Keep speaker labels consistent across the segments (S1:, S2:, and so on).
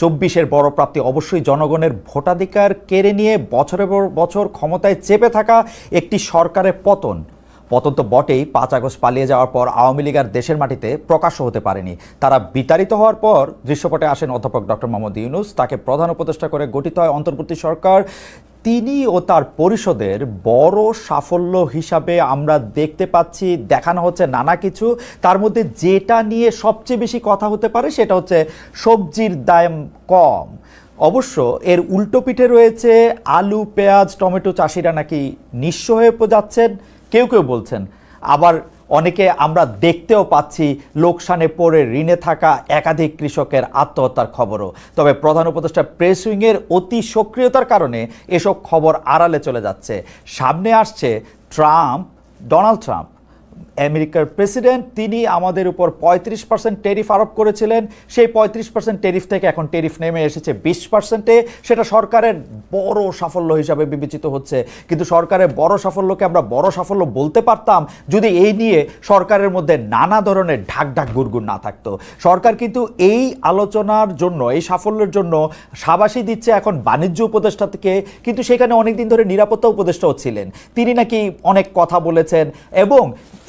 S1: 24-এর বড় প্রাপ্তি অবশ্যই জনগণের ভোটাধিকার কেড়ে নিয়ে বছরের পর বছর ক্ষমতায় চেপে থাকা একটি সরকারের পতন তো বটেই। 5 আগস্ট পালিয়ে যাওয়ার পর আওয়ামী লীগ আর দেশের মাটিতে প্রকাশ্য হতে পারেনি। তারা বিতাড়িত হওয়ার পর দৃশ্যপটে আসেন অধ্যাপক ডক্টর মোহাম্মদ ইউনূস। তাকে প্রধান উপদেষ্টা করে গঠিত হয় অন্তর্বর্তী সরকার। তিনি ও তার পরিষদের বড় সাফল্য হিসাবে আমরা দেখতে পাচ্ছি দেখানো হচ্ছে নানা কিছু। তার মধ্যে যেটা নিয়ে সবচেয়ে বেশি কথা হতে পারে সেটা হচ্ছে সবজির দাম কম। অবশ্য এর উল্টো পিঠে রয়েছে আলু, পেঁয়াজ, টমেটো চাষিরা নাকি নিঃস্ব হয়ে যাচ্ছেন, কেউ কেউ বলছেন। আবার অনেকে আমরা দেখতেও পাচ্ছি লোকসানে পড়ে ঋণে থাকা একাধিক কৃষকের আত্মহত্যার খবরও। তবে প্রধান উপদেষ্টা প্রেস উইংয়ের অতি সক্রিয়তার কারণে এসব খবর আড়ালে চলে যাচ্ছে। সামনে আসছে ডোনাল্ড ট্রাম্প, আমেরিকার প্রেসিডেন্ট। তিনি আমাদের উপর 35% ট্যারিফ আরোপ করেছিলেন। সেই 35% ট্যারিফ থেকে এখন ট্যারিফ নেমে এসেছে 20%-এ। সেটা সরকারের বড় সাফল্য হিসাবে বিবেচিত হচ্ছে। কিন্তু সরকারের বড় সাফল্যকে আমরা বড় সাফল্য বলতে পারতাম যদি এই নিয়ে সরকারের মধ্যে নানা ধরনের ঢাক গুড়গুড় না থাকতো। সরকার কিন্তু এই আলোচনার জন্য, এই সাফল্যের জন্য সাবাসী দিচ্ছে এখন বাণিজ্য উপদেষ্টা থেকে, কিন্তু সেখানে অনেকদিন ধরে নিরাপত্তা উপদেষ্টাও ছিলেন। তিনি নাকি অনেক কথা বলেছেন এবং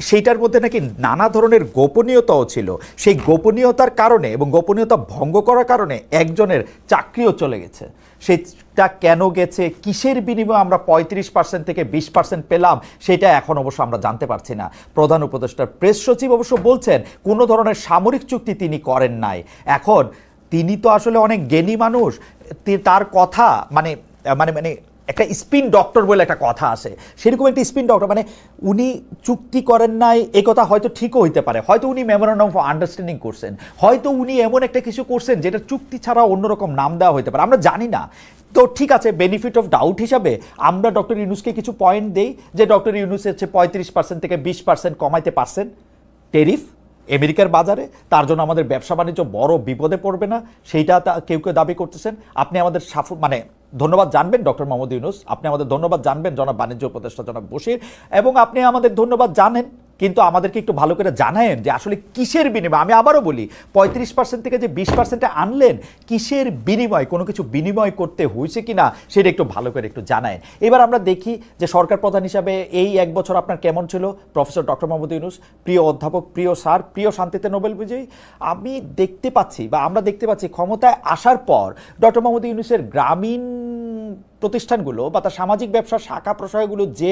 S1: সেইটার মধ্যে নাকি নানা ধরনের গোপনীয়তাও ছিল। সেই গোপনীয়তার কারণে এবং গোপনীয়তা ভঙ্গ করার কারণে একজনের চাকরিও চলে গেছে। সেটা কেন গেছে, কিসের বিনিময়ে আমরা 35% থেকে 20% পেলাম, সেটা এখন অবশ্য আমরা জানতে পারছি না। প্রধান উপদেষ্টার প্রেস সচিব অবশ্য বলছেন কোনো ধরনের সামরিক চুক্তি তিনি করেন নাই। এখন তিনি তো আসলে অনেক জ্ঞানী মানুষ। তার কথা মানে মানে মানে একটা স্পিন ডক্টর বলে একটা কথা আছে, সেরকম একটা স্পিন ডক্টর। মানে উনি চুক্তি করেন নাই এ কথা হয়তো ঠিকও হইতে পারে, হয়তো উনি মেমোরেন্ডাম অফ আন্ডারস্ট্যান্ডিং করছেন, হয়তো উনি এমন একটা কিছু করছেন যেটা চুক্তি ছাড়া অন্যরকম নাম দেওয়া হইতে পারে, আমরা জানি না। তো ঠিক আছে, বেনিফিট অফ ডাউট হিসাবে আমরা ডক্টর ইউনূসকে কিছু পয়েন্ট দেই যে ডক্টর ইউনূস হচ্ছে 35% থেকে 20% কমাইতে পারছেন ট্যারিফ আমেরিকার বাজারে, তার জন্য আমাদের ব্যবসা বাণিজ্য বড় বিপদে পড়বে না, সেইটা কেউ কেউ দাবি করতেছেন। আপনি আমাদের ধন্যবাদ জানবেন ডক্টর মোহাম্মদ ইউনূস, আপনি আমাদের ধন্যবাদ জানবেন জনাব বাণিজ্য উপদেষ্টা জনাব বশির, এবং আপনি আমাদের ধন্যবাদ জানেন, কিন্তু আমাদেরকে একটু ভালো করে জানায়েন যে আসলে কিসের বিনিময়। আমি আবারও বলি, 35% থেকে যে 20%-এ আনলেন, কিসের বিনিময়, কোনো কিছু বিনিময় করতে হয়েছে কিনা সেটা একটু ভালো করে একটু জানায়েন। এবার আমরা দেখি যে সরকার প্রধান হিসাবে এই 1 বছর আপনার কেমন ছিল প্রফেসর ডক্টর মোহাম্মদ ইউনূস, প্রিয় অধ্যাপক, প্রিয় স্যার, প্রিয় শান্তিতে নোবেল বিজয়ী। আমি দেখতে পাচ্ছি বা আমরা দেখতে পাচ্ছি ক্ষমতায় আসার পর ডক্টর মোহাম্মদ ইউনূসের গ্রামীণ প্রতিষ্ঠানগুলো বা তার সামাজিক ব্যবসার শাখা প্রশাখাগুলো যে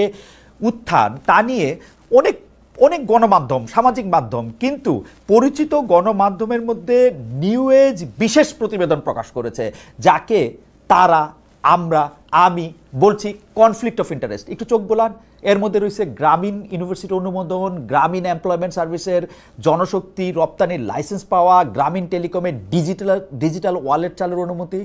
S1: উত্থান, তা নিয়ে অনেক অনেক গণমাধ্যম, সামাজিক মাধ্যম, কিন্তু পরিচিত গণমাধ্যমের মধ্যে নিউ এজ বিশেষ প্রতিবেদন প্রকাশ করেছে, যাকে আমি বলছি কনফ্লিক্ট অফ ইন্টারেস্ট। একটু চোখ বোলান, এর মধ্যে রয়েছে গ্রামীণ ইউনিভার্সিটি অনুমোদন, গ্রামীণ এমপ্লয়মেন্ট সার্ভিসের জনশক্তি রপ্তানির লাইসেন্স পাওয়া, গ্রামীণ টেলিকমের ডিজিটাল ওয়ালেট চালুর অনুমতি।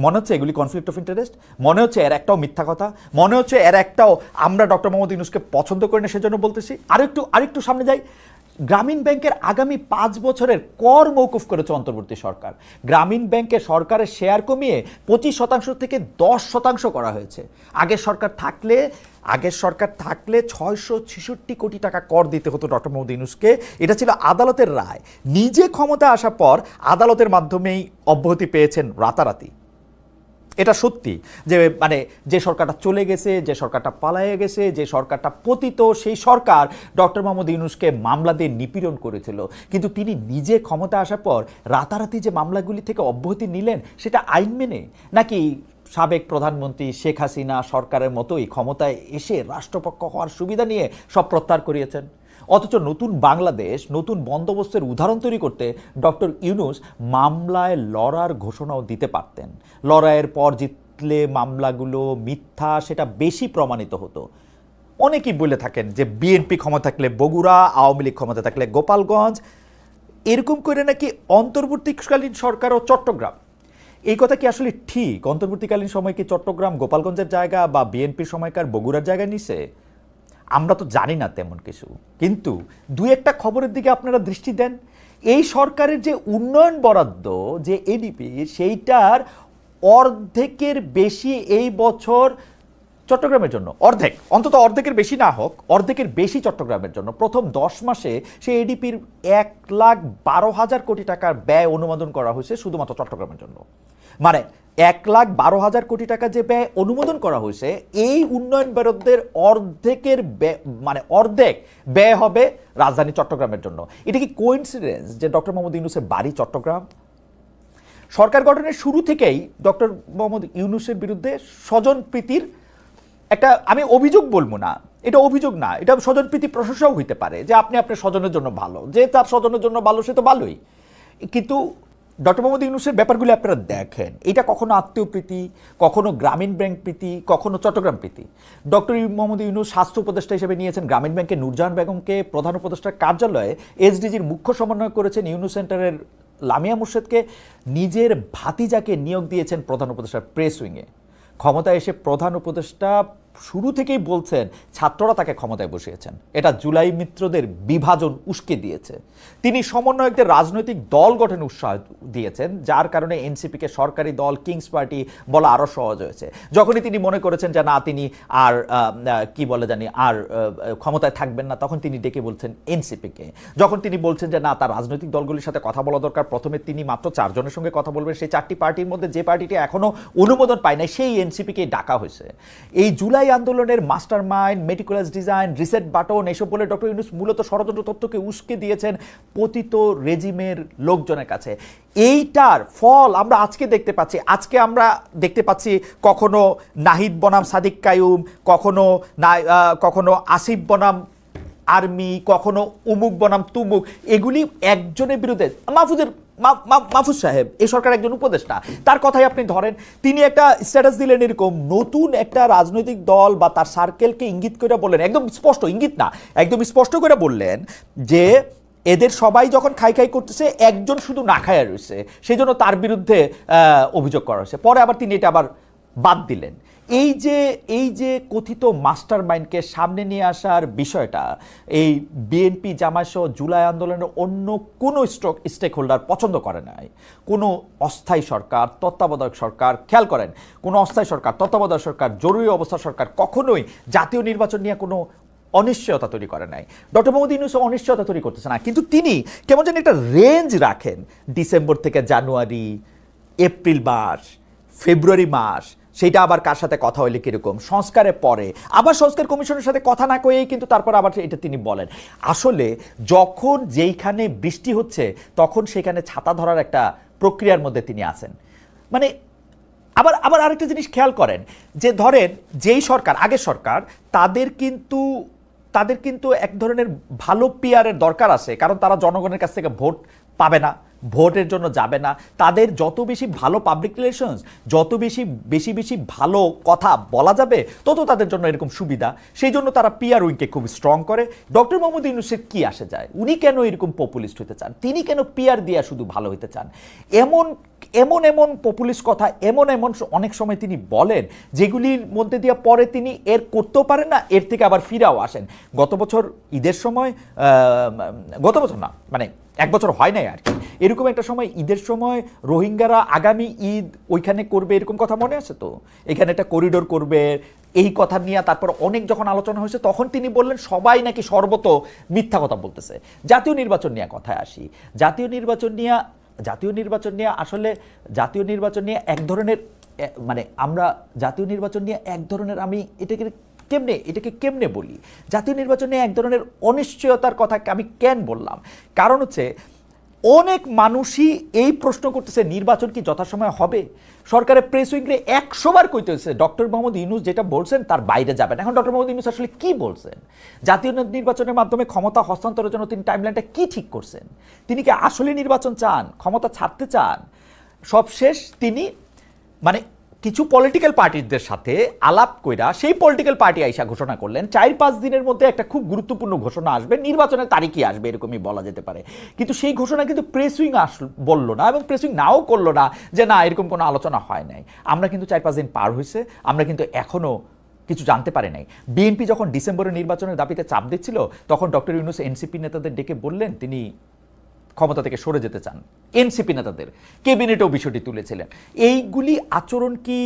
S1: মনে হচ্ছে এগুলি কনফ্লিক্ট অফ ইন্টারেস্ট, মনে হচ্ছে এর একটাও মিথ্যা কথা, মনে হচ্ছে এর একটাও আমরা ডক্টর মোহাম্মদ ইউনূসকে পছন্দ করি না সেজন্য বলতেছি। আরেকটু সামনে যাই, গ্রামীণ ব্যাংকের আগামী 5 বছরের কর মৌকুফ করেছে অন্তর্বর্তী সরকার। গ্রামীণ ব্যাংকে সরকারের শেয়ার কমিয়ে 25% থেকে 10% করা হয়েছে। আগের সরকার থাকলে 666 কোটি টাকা কর দিতে হতো ডক্টর মোহাম্মদ ইউনূসকে। এটা ছিল আদালতের রায়। নিজে ক্ষমতা আসার পর আদালতের মাধ্যমেই অব্যাহতি পেয়েছেন রাতারাতি। এটা সত্যি যে যে সরকারটা চলে গেছে, যে সরকারটা পালায়ে গেছে, যে সরকারটা পতিত, সেই সরকার ডক্টর মোহাম্মদ ইউনূসকে মামলা দিয়ে নিপীড়ন করেছিল। কিন্তু তিনি নিজে ক্ষমতা আসার পর রাতারাতি যে মামলাগুলি থেকে অব্যাহতি নিলেন, সেটা আইন মেনে, নাকি সাবেক প্রধানমন্ত্রী শেখ হাসিনা সরকারের মতোই ক্ষমতায় এসে রাষ্ট্রপক্ষ হওয়ার সুবিধা নিয়ে সব প্রত্যাহার করিয়েছেন? অথচ নতুন বাংলাদেশ, নতুন বন্দোবস্তের উদাহরণ তৈরি করতে ডক্টর ইউনূস মামলায় লড়ার ঘোষণাও দিতে পারতেন। লড়াইয়ের পর জিতলে মামলাগুলো মিথ্যা, সেটা বেশি প্রমাণিত হতো। অনেকেই বলে থাকেন যে বিএনপি ক্ষমতা থাকলে বগুড়া, আওয়ামী লীগ ক্ষমতা থাকলে গোপালগঞ্জ, এরকম করে নাকি অন্তর্বর্তীকালীন সরকার ও চট্টগ্রাম। এই কথা কি আসলে ঠিক? অন্তর্বর্তীকালীন সময় কি চট্টগ্রাম গোপালগঞ্জের জায়গা বা বিএনপির সময়কার বগুড়ার জায়গা নিছে? আমরা তো জানি না তেমন কিছু, কিন্তু দুই একটা খবরের দিকে আপনারা দৃষ্টি দেন। এই সরকারের যে উন্নয়ন বরাদ্দ, যে এডিপি, সেইটার অর্ধেকের বেশি এই বছর চট্টগ্রামের জন্য অর্ধেক, অন্তত অর্ধেকের বেশি না হোক, অর্ধেকের বেশি চট্টগ্রামের জন্য। প্রথম 10 মাসে সে এডিপির 1,12,000 কোটি টাকার ব্যয় অনুমোদন করা হয়েছে শুধুমাত্র চট্টগ্রামের জন্য। মানে 1,12,000 কোটি টাকা যে ব্যয় অনুমোদন করা হয়েছে, এই উন্নয়ন বরাদ্দের অর্ধেকের মানে অর্ধেক ব্যয় হবে রাজধানী চট্টগ্রামের জন্য। এটা কি কোইন্সিডেন্স যে ডক্টর মোহাম্মদ ইউনূসের বাড়ি চট্টগ্রাম? সরকার গঠনের শুরু থেকেই ডক্টর মোহাম্মদ ইউনূসের বিরুদ্ধে স্বজনপ্রীতির একটা, আমি অভিযোগ বলবো না, এটা অভিযোগ না, এটা স্বজনপ্রীতি প্রশংসাও হইতে পারে যে আপনি আপনার স্বজনের জন্য ভালো, যে তার স্বজনের জন্য ভালো সে তো ভালোই। কিন্তু ডক্টর মোহাম্মদ ইউনূসের ব্যাপারগুলো আপনারা দেখেন, এটা কখনো আত্মীয় প্রীতি, কখনো গ্রামীণ ব্যাংক প্রীতি, কখনো চট্টগ্রাম প্রীতি। ডক্টর মোহাম্মদ ইউনূস স্বাস্থ্য উপদেষ্টা হিসেবে নিয়েছেন গ্রামীণ ব্যাংকের নূরজাহান বেগমকে, প্রধান উপদেষ্টার কার্যালয়ে এসডিজির মুখ্য সমন্বয় করেছেন ইউনূস সেন্টারের লামিয়া মুর্শেদকে, নিজের ভাতিজাকে নিয়োগ দিয়েছেন প্রধান উপদেষ্টার প্রেস উইংয়ে। ক্ষমতায় এসে প্রধান উপদেষ্টা শুরু থেকেই বলছেন ছাত্ররা তাকে ক্ষমতায় বসিয়েছেন, এটা জুলাই মিত্রদের বিভাজন উস্কে দিয়েছে। তিনি সমন্বয়কদের রাজনৈতিক দল গঠনে উৎসাহ দিয়েছেন, যার কারণে এনসিপিকে সরকারি দল কিংস পার্টি বলা আরও সহজ হয়েছে। যখনই তিনি মনে করেছেন যে না তিনি আর কি বলে জানি আর ক্ষমতায় থাকবেন না, তখন তিনি ডেকে বলছেন এনসিপিকে। যখন তিনি বলছেন যে না তার রাজনৈতিক দলগুলির সাথে কথা বলা দরকার, প্রথমে তিনি মাত্র 4 জনের সঙ্গে কথা বলবেন, সেই 4টি পার্টির মধ্যে যে পার্টিটি এখনও অনুমোদন পায় নাই সেই এনসিপিকে ডাকা হয়েছে। এই জুলাই আন্দোলনের master mind, meticulous design, reset button এসব বলে ডক্টর ইউনূস মূলত ষড়যন্ত্র তথ্যকে উস্কে দিয়েছেন পতিত রেজিমের লোকজনের কাছে। এইটার ফল আমরা আজকে দেখতে পাচ্ছি। আজকে আমরা দেখতে পাচ্ছি কখনো নাহিদ বনাম সাদিক কায়ুম, কখনো আসিফ বনাম আর্মি, কখনো উমুক বনাম তুমুক, এগুলি একজনের বিরুদ্ধে। মাহফুজ সাহেব এই সরকার একজন উপদেষ্টা, তার কথাই আপনি ধরেন, তিনি একটা স্ট্যাটাস দিলেন এরকম, নতুন একটা রাজনৈতিক দল বা তার সার্কেলকে ইঙ্গিত করে বললেন, একদম স্পষ্ট, ইঙ্গিত না একদম স্পষ্ট করে বললেন যে এদের সবাই যখন খাই খাই করতেছে একজন শুধু না খায়া রয়েছে, সেই জন্য তার বিরুদ্ধে অভিযোগ করা হয়েছে। পরে আবার তিনি এটা আবার বাদ দিলেন। এই যে কথিত মাস্টার মাইন্ডকে সামনে নিয়ে আসার বিষয়টা এই বিএনপি জামায়াত সহ জুলাই আন্দোলনের অন্য কোনো স্টেক হোল্ডার পছন্দ করে নাই। কোনো অস্থায়ী সরকার, তত্ত্বাবধায়ক সরকার, খেয়াল করেন, কোনো অস্থায়ী সরকার, তত্ত্বাবধায়ক সরকার, জরুরি অবস্থা সরকার কখনোই জাতীয় নির্বাচন নিয়ে কোনো অনিশ্চয়তা তৈরি করে নাই। ডক্টর মোহাম্মদ ইউনূস অনিশ্চয়তা তৈরি করতেছে না, কিন্তু তিনি কেমন যেন একটা রেঞ্জ রাখেন, ডিসেম্বর থেকে জানুয়ারি, এপ্রিল মাস, ফেব্রুয়ারি মাস, সেইটা আবার কার সাথে কথা হইলে কিরকম, সংস্কারের পরে আবার সংস্কার কমিশনের সাথে কথা না কয়েই কিন্তু তারপর আবার এটা তিনি বলেন। আসলে যখন যেইখানে বৃষ্টি হচ্ছে তখন সেখানে ছাতা ধরার একটা প্রক্রিয়ার মধ্যে তিনি আছেন। মানে আবার আরেকটা জিনিস খেয়াল করেন যে ধরেন যেই সরকার, আগের সরকার, তাদের কিন্তু এক ধরনের ভালো পিআরের দরকার আছে, কারণ তারা জনগণের কাছ থেকে ভোট পাবে না, ভোটের জন্য যাবে না। তাদের যত বেশি ভালো পাবলিক রিলেশনস, যত বেশি ভালো কথা বলা যাবে, তত তাদের জন্য এরকম সুবিধা। সেই জন্য তারা পিআর উইংকে খুব স্ট্রং করে। ডক্টর মোহাম্মদ ইউনূসের কি আসে যায়, উনি কেন এরকম পপুলিস্ট হতে চান, তিনি কেন পিআর দিয়া শুধু ভালো হতে চান? এমন পপুলিস্ট কথা এমন অনেক সময় তিনি বলেন যেগুলির মধ্যে দিয়ে পরে তিনি এর করতেও পারেন না, এর থেকে আবার ফিরাও আসেন। গত বছর ঈদের সময়, গত বছর না মানে 1 বছর হয় নাই আর কি, এরকম একটা সময় ঈদের সময় রোহিঙ্গারা আগামী ঈদ ওইখানে করবে এরকম কথা মনে আছে তো, এখানে একটা করিডোর করবে এই কথা নিয়ে তারপর অনেক যখন আলোচনা হয়েছে তখন তিনি বললেন সবাই নাকি সর্বত মিথ্যা কথা বলতেছে। জাতীয় নির্বাচন নিয়ে কথায় আসি, জাতীয় নির্বাচন নিয়ে আসলে জাতীয় নির্বাচন নিয়ে এক ধরনের মানে আমরা জাতীয় নির্বাচন নিয়ে এক ধরনের আমি এটাকে কেমনে বলি, জাতীয় নির্বাচনে এক ধরনের অনিশ্চয়তার কথা আমি কেন বললাম, কারণ হচ্ছে অনেক মানুষই এই প্রশ্ন করতেছে নির্বাচন কি যথাসময়ে হবে। সরকারের প্রেস উইংয়ে 100 বার কইতে হয়েছে ডক্টর মোহাম্মদ ইউনূস যেটা বলছেন তার বাইরে যাবেন। এখন ডক্টর মোহাম্মদ ইউনূস আসলে কি বলছেন, জাতীয় নির্বাচনের মাধ্যমে ক্ষমতা হস্তান্তরের জন্য তিনি টাইমলাইনটা কি ঠিক করছেন, তিনি কি আসলে নির্বাচন চান, ক্ষমতা ছাড়তে চান? সবশেষ তিনি মানে কিছু পলিটিক্যাল পার্টিদের সাথে আলাপ কইরা সেই পলিটিক্যাল পার্টি আইসা ঘোষণা করলেন 4-5 দিনের মধ্যে একটা খুব গুরুত্বপূর্ণ ঘোষণা আসবে, নির্বাচনের তারিখই আসবে এরকমই বলা যেতে পারে। কিন্তু সেই ঘোষণা কিন্তু প্রেস উইং বললো না, এবং প্রেস উইং নাও করলো না যে না এরকম কোনো আলোচনা হয় নাই। আমরা কিন্তু 4-5 দিন পার হয়েছে, আমরা কিন্তু এখনো কিছু জানতে পারে নাই। বিএনপি যখন ডিসেম্বরে নির্বাচনের দাবিতে চাপ দিচ্ছিল তখন ডক্টর ইউনূস এনসিপি নেতাদের ডেকে বললেন তিনি ক্ষমতা থেকে সরে যেতে চান, এনসিপি নেতাদের ক্যাবিনেটেও বিষয়টি তুলেছিলেন। এইগুলি আচরণ কি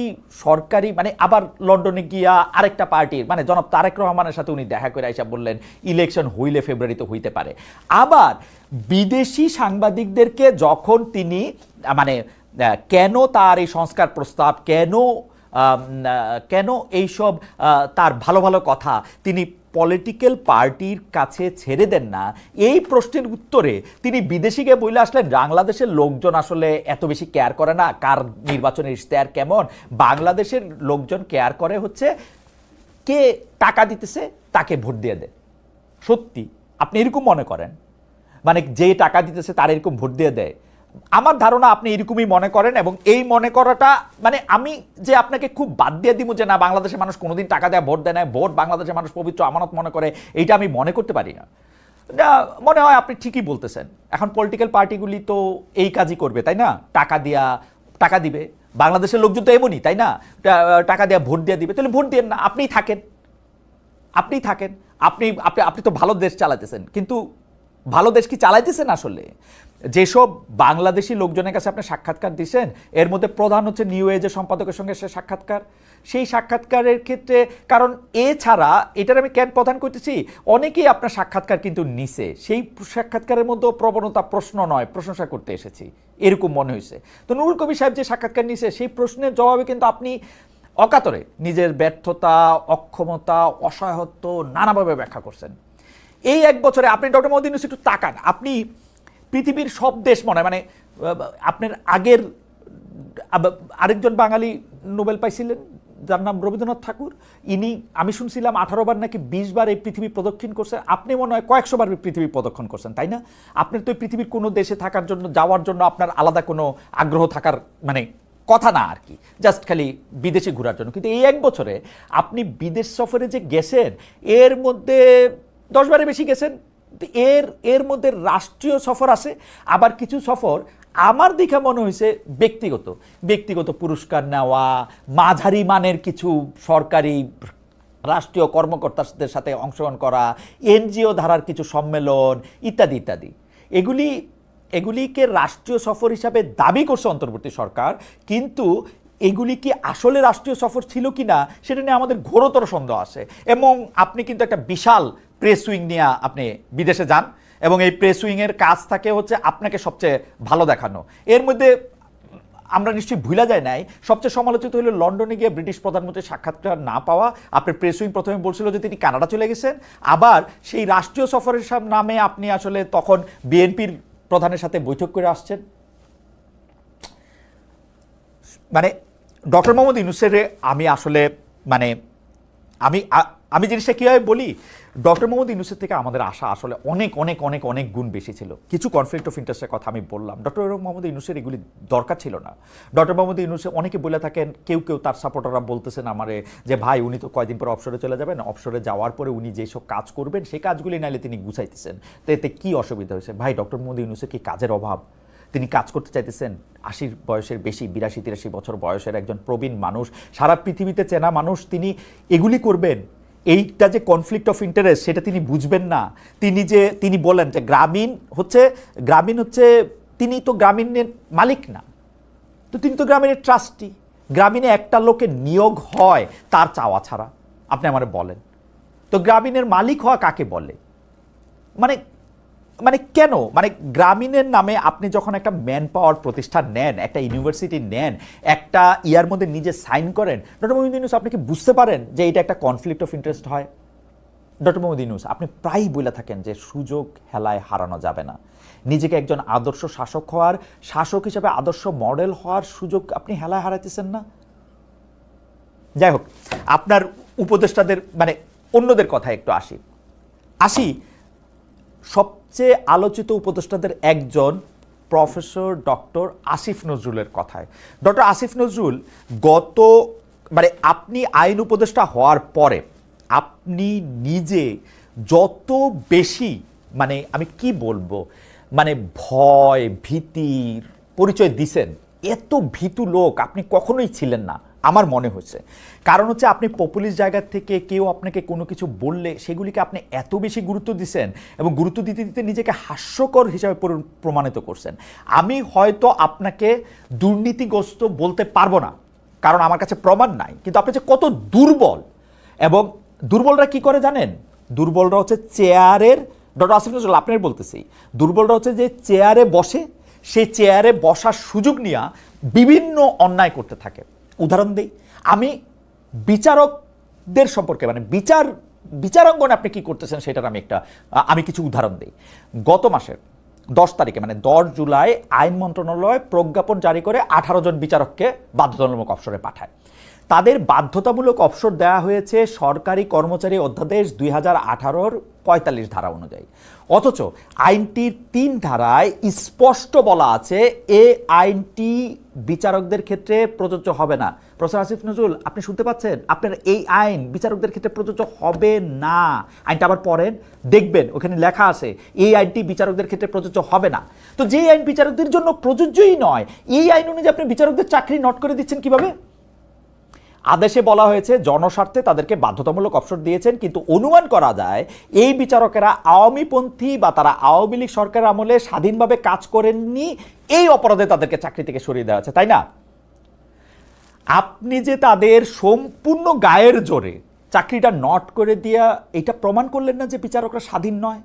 S1: সরকারি, মানে আবার লন্ডনে গিয়া আরেকটা পার্টির মানে জনাব তারেক রহমানের সাথে উনি দেখা করে আইসা বললেন ইলেকশন হইলে ফেব্রুয়ারিতে হইতে পারে। আবার বিদেশি সাংবাদিকদেরকে যখন তিনি মানে কেন তার এই সংস্কার প্রস্তাব, কেন এইসব তার ভালো ভালো কথা তিনি পলিটিক্যাল পার্টির কাছে ছেড়ে দেন না, এই প্রশ্নের উত্তরে তিনি বিদেশিকে বলে আসলেন বাংলাদেশের লোকজন আসলে এত বেশি কেয়ার করে না কার নির্বাচনের ইশতেহার কেমন, বাংলাদেশের লোকজন কেয়ার করে হচ্ছে কে টাকা দিতেছে তাকে ভোট দিয়ে দেয়। সত্যি আপনি এরকম মনে করেন? মানে যে টাকা দিতেছে তার এরকম ভোট দিয়ে দেয়? আমার ধারণা আপনি এরকমই মনে করেন, এবং এই মনে করাটা মানে আমি যে আপনাকে খুব বাদ দিয়ে দিব যে না বাংলাদেশের মানুষ কোনোদিন টাকা দেয় ভোট দেয় না, ভোট বাংলাদেশের মানুষ পবিত্র আমানত মনে করে, এইটা আমি মনে করতে পারি না। মনে হয় আপনি ঠিকই বলতেছেন। এখন পলিটিক্যাল পার্টিগুলি তো এই কাজই করবে, তাই না? টাকা দিবে, বাংলাদেশের লোকজন তো এমনই, তাই না? টাকা দেওয়া ভোট দিয়ে দিবে, তাহলে ভোট দিয়ে না, আপনি থাকেন। আপনি তো ভালো দেশ চালাতেছেন, কিন্তু ভালো দেশ কি চালাইতেছেন আসলে? যেসব বাংলাদেশি লোকজনের কাছে আপনি সাক্ষাৎকার দিচ্ছেন এর মধ্যে প্রধান হচ্ছে নিউ এজের সম্পাদকের সঙ্গে সে সাক্ষাৎকার, সেই সাক্ষাৎকারের ক্ষেত্রে, কারণ এছাড়া এটার আমি কেন প্রধান করতেছি, অনেকেই আপনার সাক্ষাৎকার কিন্তু নিছে, সেই সাক্ষাৎকারের মধ্যেও প্রবণতা প্রশ্ন নয় প্রশংসা করতে এসেছি এরকম মনে হয়েছে। তো নুরুল কবির সাহেব যে সাক্ষাৎকার নিছে সেই প্রশ্নের জবাবে কিন্তু আপনি অকাতরে নিজের ব্যর্থতা, অক্ষমতা, অসহায়ত্ব নানাভাবে ব্যাখ্যা করছেন। এই এক বছরে আপনি ডক্টর মোহাম্মদ ইউনূস একটু তাকান, আপনি পৃথিবীর সব দেশ মানে আপনার আগের আরেকজন বাঙালি নোবেল পাইছিলেন যার নাম রবীন্দ্রনাথ ঠাকুর, ইনি আমি শুনছিলাম 18 বার নাকি 20 বার এই পৃথিবী প্রদক্ষিণ করছেন, আপনি মনে হয় কয়েকশো বার পৃথিবী প্রদক্ষিণ করছেন, তাই না? আপনার তো পৃথিবীর কোনো দেশে থাকার জন্য, যাওয়ার জন্য আপনার আলাদা কোনো আগ্রহ থাকার মানে কথা না আর কি, জাস্ট খালি বিদেশে ঘোরার জন্য। কিন্তু এই এক বছরে আপনি বিদেশ সফরে যে গেছেন এর মধ্যে 10 বারের বেশি গেছেন। এর মধ্যে রাষ্ট্রীয় সফর আছে, আবার কিছু সফর আমার দেখে মনে হয়েছে ব্যক্তিগত পুরস্কার নেওয়া, মাঝারি মানের কিছু সরকারি রাষ্ট্রীয় কর্মকর্তাদের সাথে অংশগ্রহণ করা, এনজিও ধারার কিছু সম্মেলন ইত্যাদি ইত্যাদি। এগুলিকে রাষ্ট্রীয় সফর হিসাবে দাবি করছে অন্তর্বর্তী সরকার, কিন্তু এগুলি কি আসলে রাষ্ট্রীয় সফর ছিল কিনা সেটা নিয়ে আমাদের ঘোরতর সন্দেহ আছে। এবং আপনি কিন্তু একটা বিশাল প্রেস উইং নিয়ে আপনি বিদেশে যান, এবং এই প্রেস উইংয়ের কাজ থাকে হচ্ছে আপনাকে সবচেয়ে ভালো দেখানো। এর মধ্যে আমরা নিশ্চয়ই ভুলা যায় নাই, সবচেয়ে সমালোচিত হলো লন্ডনে গিয়ে ব্রিটিশ প্রধানমন্ত্রীর সাক্ষাৎকার না পাওয়া। আপনার প্রেস উইং প্রথমে বলছিল যে তিনি কানাডা চলে গেছেন, আবার সেই রাষ্ট্রীয় সফরের নামে আপনি আসলে তখন বিএনপির প্রধানের সাথে বৈঠক করে আসছেন। মানে ডক্টর মোহাম্মদ ইউনূসের আমি আসলে মানে আমি জিনিসটা কীভাবে বলি, ডক্টর মোহাম্মদ ইউনূসের থেকে আমাদের আশা আসলে অনেক অনেক অনেক অনেক গুণ বেশি ছিল। কিছু কনফ্লিক্ট অফ ইন্টারেস্টের কথা আমি বললাম, ডক্টর মোহাম্মদ ইউনূসের এগুলি দরকার ছিল না। ডক্টর মোহাম্মদ ইউনূসে অনেকে বলে থাকেন, কেউ তার সাপোর্টাররা বলতেছেন আমারে যে ভাই উনি তো কয়দিন পর অবসরে চলে যাবেন, অবসরে যাওয়ার পরে উনি যেসব কাজ করবেন সেই কাজগুলি নাইলে তিনি গুছাইতেছেন, তো এতে কী অসুবিধা হয়েছে? ভাই ডক্টর মোহাম্মদ ইউনূসের কি কাজের অভাব? তিনি কাজ করতে চাইতেছেন। 80 বয়সের বেশি, 82-83 বছর বয়সের একজন প্রবীণ মানুষ, সারা পৃথিবীতে চেনা মানুষ, তিনি এগুলি করবেন? এইটা যে কনফ্লিক্ট অফ ইন্টারেস্ট সেটা তিনি বুঝবেন না। তিনি বলেন যে গ্রামীণ হচ্ছে তিনি তো গ্রামীণের মালিক না, তো তিনি তো গ্রামীণের ট্রাস্টি। গ্রামীণে একটা লোকের নিয়োগ হয় তার চাওয়া ছাড়া, আপনি আমারে বলেন তো গ্রামীণের মালিক হওয়া কাকে বলে? মানে কেন? মানে গ্রামীণের নামে আপনি যখন একটা ম্যান পাওয়ার প্রতিষ্ঠান নেন, একটা ইউনিভার্সিটি নেন, একটা ইয়ার মধ্যে নিজে সাইন করেন, ডক্টর মোহাম্মদ ইউনূস আপনি কি বুঝতে পারেন যে এটা একটা কনফ্লিক্ট অফ ইন্টারেস্ট হয়? ডক্টর মোহাম্মদ ইউনূস আপনি প্রায়ই বলে থাকেন যে সুযোগ হেলায় হারানো যাবে না। নিজেকে একজন আদর্শ শাসক হওয়ার, শাসক হিসেবে আদর্শ মডেল হওয়ার সুযোগ আপনি হেলায় হারাইতেছেন না। যাই হোক, আপনার উপদেষ্টাদের মানে অন্যদের কথা একটু আসি সবচেয়ে আলোচিত উপদেষ্টাদের একজন প্রফেসর ডক্টর আসিফ নজরুলের কথায়। ডক্টর আসিফ নজরুল মানে আপনি আইন উপদেষ্টা হওয়ার পরে আপনি নিজে যত বেশি মানে আমি কি বলবো মানে ভয় ভীতির পরিচয় দিছেন, এত ভীতু লোক আপনি কখনোই ছিলেন না আমার মনে হচ্ছে। কারণ হচ্ছে আপনি পপুলিস্ট জায়গা থেকে কেউ আপনাকে কোনো কিছু বললে সেগুলিকে আপনি এত বেশি গুরুত্ব দিচ্ছেন এবং গুরুত্ব দিতে দিতে নিজেকে হাস্যকর হিসাবে প্রমাণিত করছেন। আমি হয়তো আপনাকে দুর্নীতিগ্রস্ত বলতে পারবো না, কারণ আমার কাছে প্রমাণ নাই, কিন্তু আপনি যে কত দুর্বল, এবং দুর্বলরা কি করে জানেন? দুর্বলরা হচ্ছে চেয়ারের, ডক্টর আসিফ নজরুল আপনার বলতেছি, দুর্বলরা হচ্ছে যে চেয়ারে বসে, সেই চেয়ারে বসার সুযোগ নিয়ে বিভিন্ন অন্যায় করতে থাকে। উদাহরণ দিই, আমি বিচারকদের সম্পর্কে, মানে বিচারাঙ্গনে আপনি কি করতেছেন সেটার আমি কিছু উদাহরণ দিই। গত মাসের 10 তারিখে, মানে 10 জুলাই আইন মন্ত্রণালয় প্রজ্ঞাপন জারি করে 18 জন বিচারককে বাধ্যতামূলক অবসরে পাঠায়। তাদের বাধ্যতামূলক অবসর দেওয়া হয়েছে সরকারি কর্মচারী অধ্যাদেশ 2018-র 45 ধারা অনুযায়ী। অথচ আইনটির 3 ধারায় স্পষ্ট বলা আছে এই আইনটি বিচারকদের ক্ষেত্রে প্রযোজ্য হবে না। প্রফেসর আসিফ নজরুল, আপনি শুনতে পাচ্ছেন? আপনার এই আইন বিচারকদের ক্ষেত্রে প্রযোজ্য হবে না। আইনটা আবার পড়েন, দেখবেন ওখানে লেখা আছে এই আইনটি বিচারকদের ক্ষেত্রে প্রযোজ্য হবে না। তো যে আইন বিচারকদের জন্য প্রযোজ্যই নয়, এই আইন অনুযায়ী আপনি বিচারকদের চাকরি নট করে দিচ্ছেন কিভাবে? আদেশে বলা হয়েছে জনস্বার্থে তাদেরকে বাধ্যতামূলক অবসর দিয়েছেন, কিন্তু অনুমান করা যায় এই বিচারকেরা আওয়ামীপন্থী বা তারা আওয়ামী লীগ সরকারের আমলে স্বাধীনভাবে কাজ করেননি, এই অপরাধে তাদেরকে চাকরি থেকে সরিয়ে দেওয়া হয়েছে, তাই না? আপনি যে তাদের সম্পূর্ণ গায়ের জোরে চাকরিটা নট করে দিয়া এটা প্রমাণ করলেন না যে বিচারকরা স্বাধীন নয়?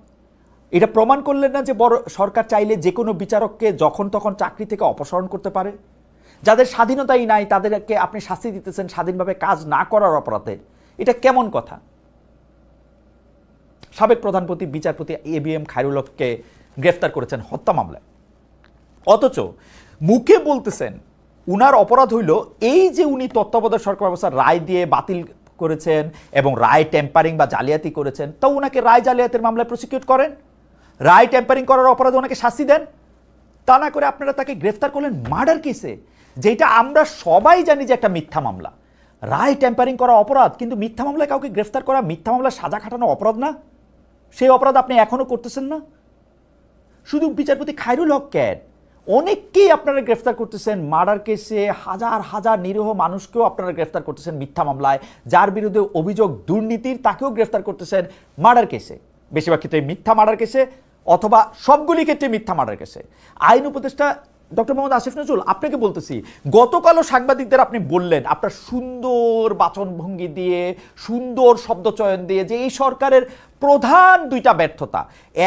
S1: এটা প্রমাণ করলেন না যে বড় সরকার চাইলে যে কোনো বিচারককে যখন তখন চাকরি থেকে অপসারণ করতে পারে? যাদের স্বাধীনতাই নাই তাদেরকে আপনি শাস্তি দিতেছেন স্বাধীনভাবে কাজ না করার অপরাধে। এটা কেমন কথা? সাবেক প্রধানমন্ত্রী বিচারপতি ABM খায়রুল হককে গ্রেফতার করেছেন হত্যা মামলায়, অথচ মুখে বলতেছেন উনার অপরাধ হইল এই যে উনি তত্ত্বাবধায়ক সরকার ব্যবস্থার রায় দিয়ে বাতিল করেছেন এবং রায় টেম্পারিং বা জালিয়াতি করেছেন, তো উনাকে রায় জালিয়াতির মামলায় প্রসিকিউট করেন, রায় টেম্পারিং করার অপরাধে ওনাকে শাস্তি দেন। তা না করে আপনারা তাকে গ্রেফতার করলেন মার্ডার কেসে, যেটা আমরা সবাই জানি যে একটা মিথ্যা মামলা। রায় টেম্পারিং করা অপরাধ, কিন্তু মিথ্যা মামলায় কাউকে গ্রেফতার করা, মিথ্যা মামলায় সাজা খাটানো অপরাধ না? সেই অপরাধ আপনি এখনো করতেছেন না। শুধু বিচারপতি খায়রুল হক কেন, অনেককেই আপনারা গ্রেফতার করতেছেন মার্ডার কেসে, হাজার হাজার নিরীহ মানুষকেও আপনারা গ্রেফতার করতেছেন মিথ্যা মামলায়। যার বিরুদ্ধে অভিযোগ দুর্নীতির তাকেও গ্রেফতার করতেছেন মার্ডার কেসে, বেশিরভাগ ক্ষেত্রে মিথ্যা মার্ডার কেসে অথবা সবগুলি ক্ষেত্রে মিথ্যা মার্ডার কেসে। আইন উপদেষ্টা ডক্টর মোহাম্মদ আসিফ নজরুল, আপনাকে বলতেছি, গতকালও সাংবাদিকদের আপনি বললেন আপনার সুন্দর বাচনভঙ্গি দিয়ে, সুন্দর শব্দচয়ন দিয়ে, যে এই সরকারের প্রধান 2টা ব্যর্থতা,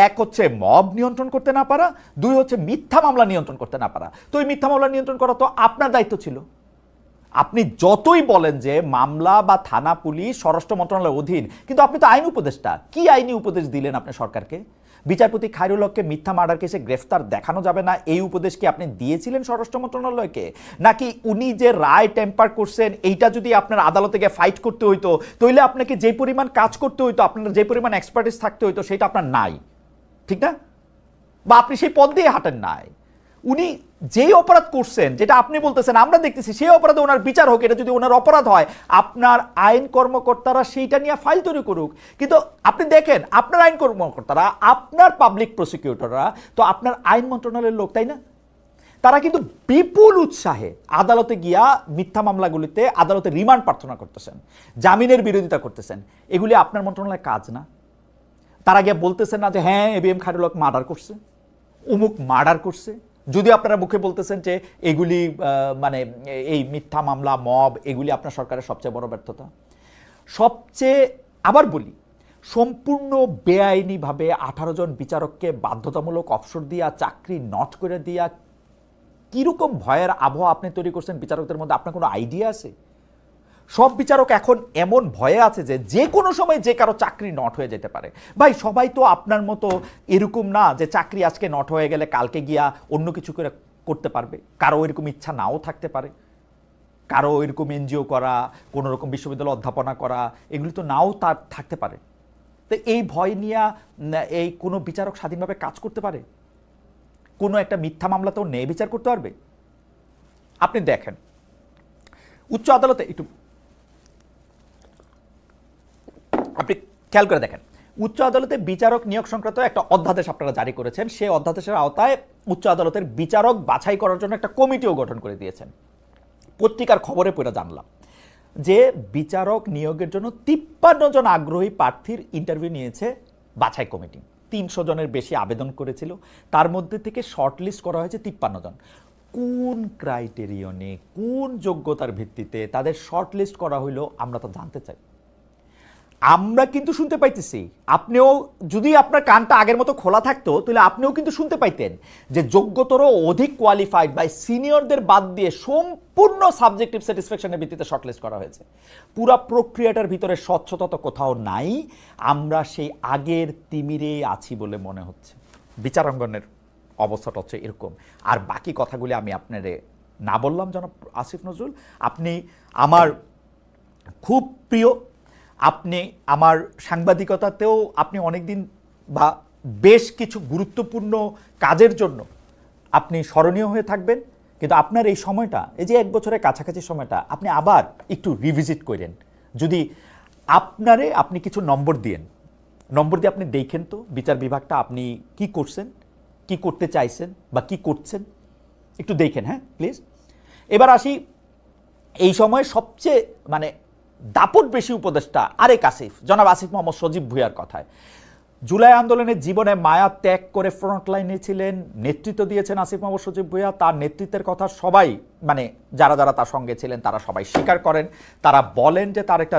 S1: এক হচ্ছে মব নিয়ন্ত্রণ করতে না পারা, 2 হচ্ছে মিথ্যা মামলা নিয়ন্ত্রণ করতে না পারা। তো এই মিথ্যা মামলা নিয়ন্ত্রণ করা তো আপনার দায়িত্ব ছিল। আপনি যতই বলেন যে মামলা বা থানা পুলিশ স্বরাষ্ট্র মন্ত্রণালয়ের অধীন, কিন্তু আপনি তো আইন উপদেষ্টা। কি আইনি উপদেশ দিলেন আপনি সরকারকে? বিচারপতি খায়রুল হককে মিথ্যা মার্ডার কেসে গ্রেফতার দেখানো যাবে না, এই উপদেশ কি আপনি দিয়েছিলেন স্বরাষ্ট্র মন্ত্রণালয়কে? নাকি উনি যে রায় টেম্পার করছেন এইটা যদি আপনার আদালতে গিয়ে ফাইট করতে হইতো, তাহলে আপনাকে যে পরিমাণ কাজ করতে হইতো, আপনার যে পরিমাণ এক্সপার্টিস থাকতে হইতো, সেটা আপনার নাই, ঠিক না? বা আপনি সেই পথ দিয়ে হাঁটেন নাই। উনি যেই অপরাধ করছেন, যেটা আপনি বলতেছেন আমরা দেখতেছি, সেই অপরাধে ওনার বিচার হোক। এটা যদি ওনার অপরাধ হয়, আপনার আইন কর্মকর্তারা সেইটা নিয়ে ফাইল তৈরি করুক। কিন্তু আপনি দেখেন আপনার আইন কর্মকর্তারা, আপনার পাবলিক প্রসিকিউটররা তো আপনার আইন মন্ত্রণালয়ের লোক, তাই না? তারা কিন্তু বিপুল উৎসাহে আদালতে গিয়া মিথ্যা মামলাগুলিতে আদালতে রিমান্ড প্রার্থনা করতেছেন, জামিনের বিরোধিতা করতেছেন। এগুলি আপনার মন্ত্রণালয়ের কাজ না? তারা গিয়ে বলতেছেন না যে হ্যাঁ ABM খায়রুল হক মার্ডার করছে, অমুক মার্ডার করছে? যদি আপনারা মুখে বলতেছেন যে এগুলি মানে এই মিথ্যা মামলা, মব, এগুলি আপনার সরকারের সবচেয়ে বড় ব্যর্থতা। সবচেয়ে, আবার বলি, সম্পূর্ণ বেআইনিভাবে 18 জন বিচারককে বাধ্যতামূলক অবসর দিয়া, চাকরি নট করে দিয়া, কিরকম ভয়ের আবহাওয়া আপনি তৈরি করছেন বিচারকদের মধ্যে, আপনার কোনো আইডিয়া আছে? সব বিচারক এখন এমন ভয়ে আছে যে যে কোনো সময় যে কারো চাকরি নট হয়ে যেতে পারে। ভাই, সবাই তো আপনার মতো এরকম না যে চাকরি আজকে নট হয়ে গেলে কালকে গিয়া অন্য কিছু করে করতে পারবে। কারো এরকম ইচ্ছা নাও থাকতে পারে, কারো এরকম NGO করা, কোনো রকম বিশ্ববিদ্যালয় অধ্যাপনা করা, এগুলি তো নাও তার থাকতে পারে। তো এই ভয় নিয়ে এই কোনো বিচারক স্বাধীনভাবে কাজ করতে পারে? কোনো একটা মিথ্যা মামলাতেও ন্যায় বিচার করতে পারবে? আপনি দেখেন উচ্চ আদালতে, একটু আপনি খেয়াল করে দেখেন, উচ্চ আদালতে বিচারক নিয়োগ সংক্রান্ত একটা অধ্যাদেশ আপনারা জারি করেছেন। সেই অধ্যাদেশের আওতায় উচ্চ আদালতের বিচারক বাছাই করার জন্য একটা কমিটিও গঠন করে দিয়েছেন। পত্রিকার খবরে পড়ে জানলাম। যে বিচারক নিয়োগের জন্য 53 জন আগ্রহী প্রার্থীর ইন্টারভিউ নিয়েছে বাছাই কমিটি। 300 জনের বেশি আবেদন করেছিল, তার মধ্যে থেকে শর্টলিস্ট করা হয়েছে 53 জন। কোন ক্রাইটেরিয়নে, কোন যোগ্যতার ভিত্তিতে তাদের শর্টলিস্ট করা হইলো আমরা তো জানতে চাই। আমরা কিন্তু শুনতে পাইতেছি, আপনিও যদি আপনার কানটা আগের মতো খোলা থাকতো তাহলে আপনিও কিন্তু শুনতে পাইতেন যে যোগ্যতর অধিক কোয়ালিফাইড বা সিনিয়রদের বাদ দিয়ে সম্পূর্ণ সাবজেক্টিভ স্যাটিসফ্যাকশনের ভিত্তিতে শর্টলিস্ট করা হয়েছে। পুরো প্রক্রিয়াটার ভিতরে স্বচ্ছতা তো কোথাও নাই। আমরা সেই আগের তিমিরে আছি বলে মনে হচ্ছে। বিচারাঙ্গনের অবস্থাটা হচ্ছে এরকম। আর বাকি কথাগুলি আমি আপনারে না বললাম জনাব আসিফ নজরুল, আপনি আমার খুব প্রিয়, আপনি আমার সাংবাদিকতাতেও আপনি অনেক দিন বা বেশ কিছু গুরুত্বপূর্ণ কাজের জন্য আপনি স্মরণীয় হয়ে থাকবেন। কিন্তু আপনার এই সময়টা, এই যে 1 বছরের কাছাকাছি সময়টা আপনি আবার একটু রিভিজিট করেন। যদি আপনি কিছু নম্বর দিয়ে আপনি দেখেন তো বিচার বিভাগটা আপনি কি করছেন, কি করতে চাইছেন বা কি করছেন একটু দেখেন, হ্যাঁ প্লিজ। এবার আসি এই সময় সবচেয়ে দাপট বেশি উপদেষ্টা আরেক আসিফ, জনাব আসিফ মোহাম্মদ সজীব ভুঁইয়ার কথায়। জুলাই আন্দোলনের জীবনে মায়া ত্যাগ করে ফ্রন্ট লাইনে ছিলেন, নেতৃত্ব দিয়েছেন আসিফ মোহাম্মদ সজীব ভুঁইয়া। তার নেতৃত্বের কথা সবাই যারা যারা তার সঙ্গে ছিলেন তারা সবাই স্বীকার করেন। তারা বলেন যে তার একটা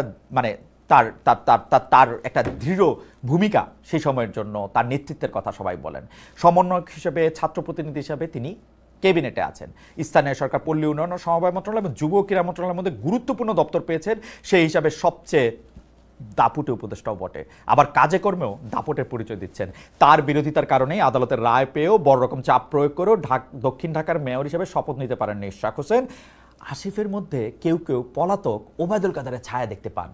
S1: তার একটা দৃঢ় ভূমিকা সেই সময়ের জন্য, তার নেতৃত্বের কথা সবাই বলেন। সমন্বয়ক হিসেবে, ছাত্র প্রতিনিধি হিসেবে তিনি ক্যাবিনেটে আছেন। স্থানীয় সরকার, পল্লী উন্নয়ন ও সমবায় মন্ত্রণালয় এবং যুব ক্রীড়া মন্ত্রণালয়ের মধ্যে গুরুত্বপূর্ণ দপ্তর পেয়েছেন, সেই হিসাবে সবচেয়ে দাপুটে উপদেষ্টাও বটে। আবার কাজে কর্মেও দাপটের পরিচয় দিচ্ছেন। তার বিরোধিতার কারণেই আদালতের রায় পেয়েও বড় রকম চাপ প্রয়োগ করেও দক্ষিণ ঢাকার মেয়র হিসেবে শপথ নিতে পারেননি ইশরাক হোসেন। আসিফের মধ্যে কেউ কেউ পলাতক ওবায়দুল কাদেরের ছায়া দেখতে পান।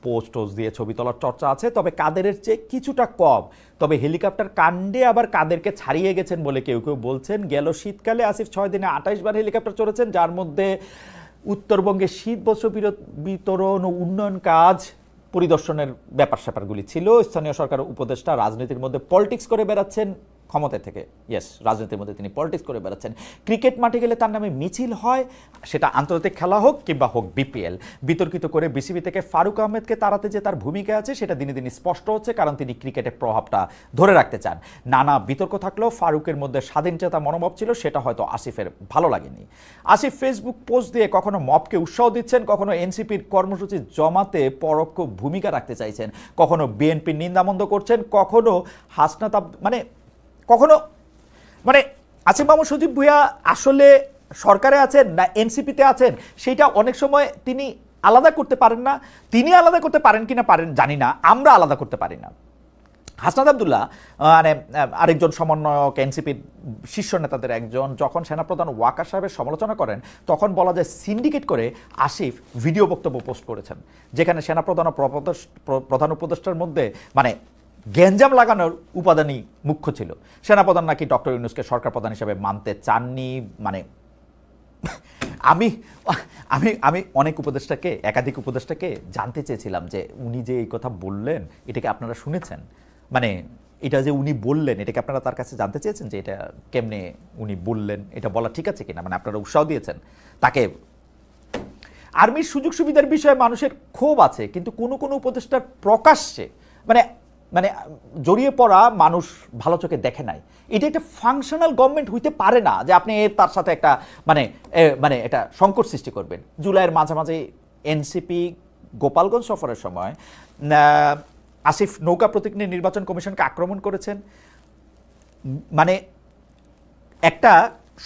S1: পোস্ট দিয়ে ছবি তোলার চর্চা আছে, তবে কাদেরের চেয়ে কিছুটা কম। তবে হেলিকপ্টার কাণ্ডে আবার কাদেরকে ছাড়িয়ে গেছেন বলে কেউ কেউ বলছেন। গেল শীতকালে আসিফ 6 দিনে 28 বার হেলিকপ্টার চড়েছেন, যার মধ্যে উত্তরবঙ্গে শীত বস্ত্র বিতরণ ও উন্নয়ন কাজ পরিদর্শনের ব্যাপার স্যাপারগুলি ছিল। স্থানীয় সরকার উপদেষ্টা রাজনীতির মধ্যে পলিটিক্স করে বেড়াচ্ছেন ক্ষমতায় থেকে। ইয়েস, রাজনীতির মধ্যে তিনি পলিটিক্স করে বেড়াচ্ছেন। ক্রিকেট মাঠে গেলে তার নামে মিছিল হয়, সেটা আন্তর্জাতিক খেলা হোক কিংবা হোক বিপিএল। বিতর্কিত করে বিসিবি থেকে ফারুক আহমেদকে তাড়াতে যে তার ভূমিকা আছে সেটা দিনে দিনে স্পষ্ট হচ্ছে, কারণ তিনি ক্রিকেটের প্রভাবটা ধরে রাখতে চান। নানা বিতর্ক থাকলেও ফারুকের মধ্যে স্বাধীনচেতা মনোভাব ছিল, সেটা হয়তো আসিফের ভালো লাগেনি। আসিফ ফেসবুক পোস্ট দিয়ে কখনো মবকে উৎসাহ দিচ্ছেন, কখনো এনসিপির কর্মসূচি জমাতে পরোক্ষ ভূমিকা রাখতে চাইছেন, কখনো বিএনপির নিন্দামন্দ করছেন, কখনো হাসনাত কখনো আসিফ মোহাম্মদ সজীব ভুঁইয়া আসলে সরকারে আছেন না এনসিপিতে আছেন সেটা অনেক সময় তিনি আলাদা করতে পারেন না। তিনি আলাদা করতে পারেন কিনা পারেন জানি না, আমরা আলাদা করতে পারি না। হাসনাত আবদুল্লাহ আরেকজন সমন্বয়ক, এনসিপির শীর্ষ নেতাদের একজন, যখন সেনাপ্রধান ওয়াকার সাহেবের সমালোচনা করেন তখন বলা যায় সিন্ডিকেট করে আসিফ ভিডিও বক্তব্য পোস্ট করেছেন, যেখানে সেনাপ্রধান ও প্রধান উপদেষ্টার মধ্যে গ্যাঞ্জাম লাগানোর উপাদানই মুখ্য ছিল। সেনাপ্রধান নাকি ডক্টর ইউনূসকে সরকার প্রধান হিসেবে মানতে চাননি। আমি আমি আমি অনেক উপদেষ্টাকে, একাধিক উপদেষ্টাকে জানতে চেয়েছিলাম যে উনি যে এই কথা বললেন এটাকে আপনারা শুনেছেন, এটা যে উনি বললেন এটাকে আপনারা তার কাছে জানতে চেয়েছেন যে এটা কেমনে উনি বললেন, এটা বলা ঠিক আছে কিনা, আপনারা উৎসাহ দিয়েছেন তাকে। আর্মির সুযোগ সুবিধার বিষয়ে মানুষের ক্ষোভ আছে, কিন্তু কোনো কোনো উপদেষ্টার প্রকাশ্যে জড়িয়ে পড়া মানুষ ভালো চোখে দেখে নাই। এটা একটা ফাংশনাল গভর্নমেন্ট হইতে পারে না যে আপনি তার সাথে একটা একটা সংকট সৃষ্টি করবেন। জুলাইয়ের মাঝামাঝি এনসিপি গোপালগঞ্জ সফরের সময় আসিফ নৌকা প্রতীক নিয়ে নির্বাচন কমিশনকে আক্রমণ করেছেন। একটা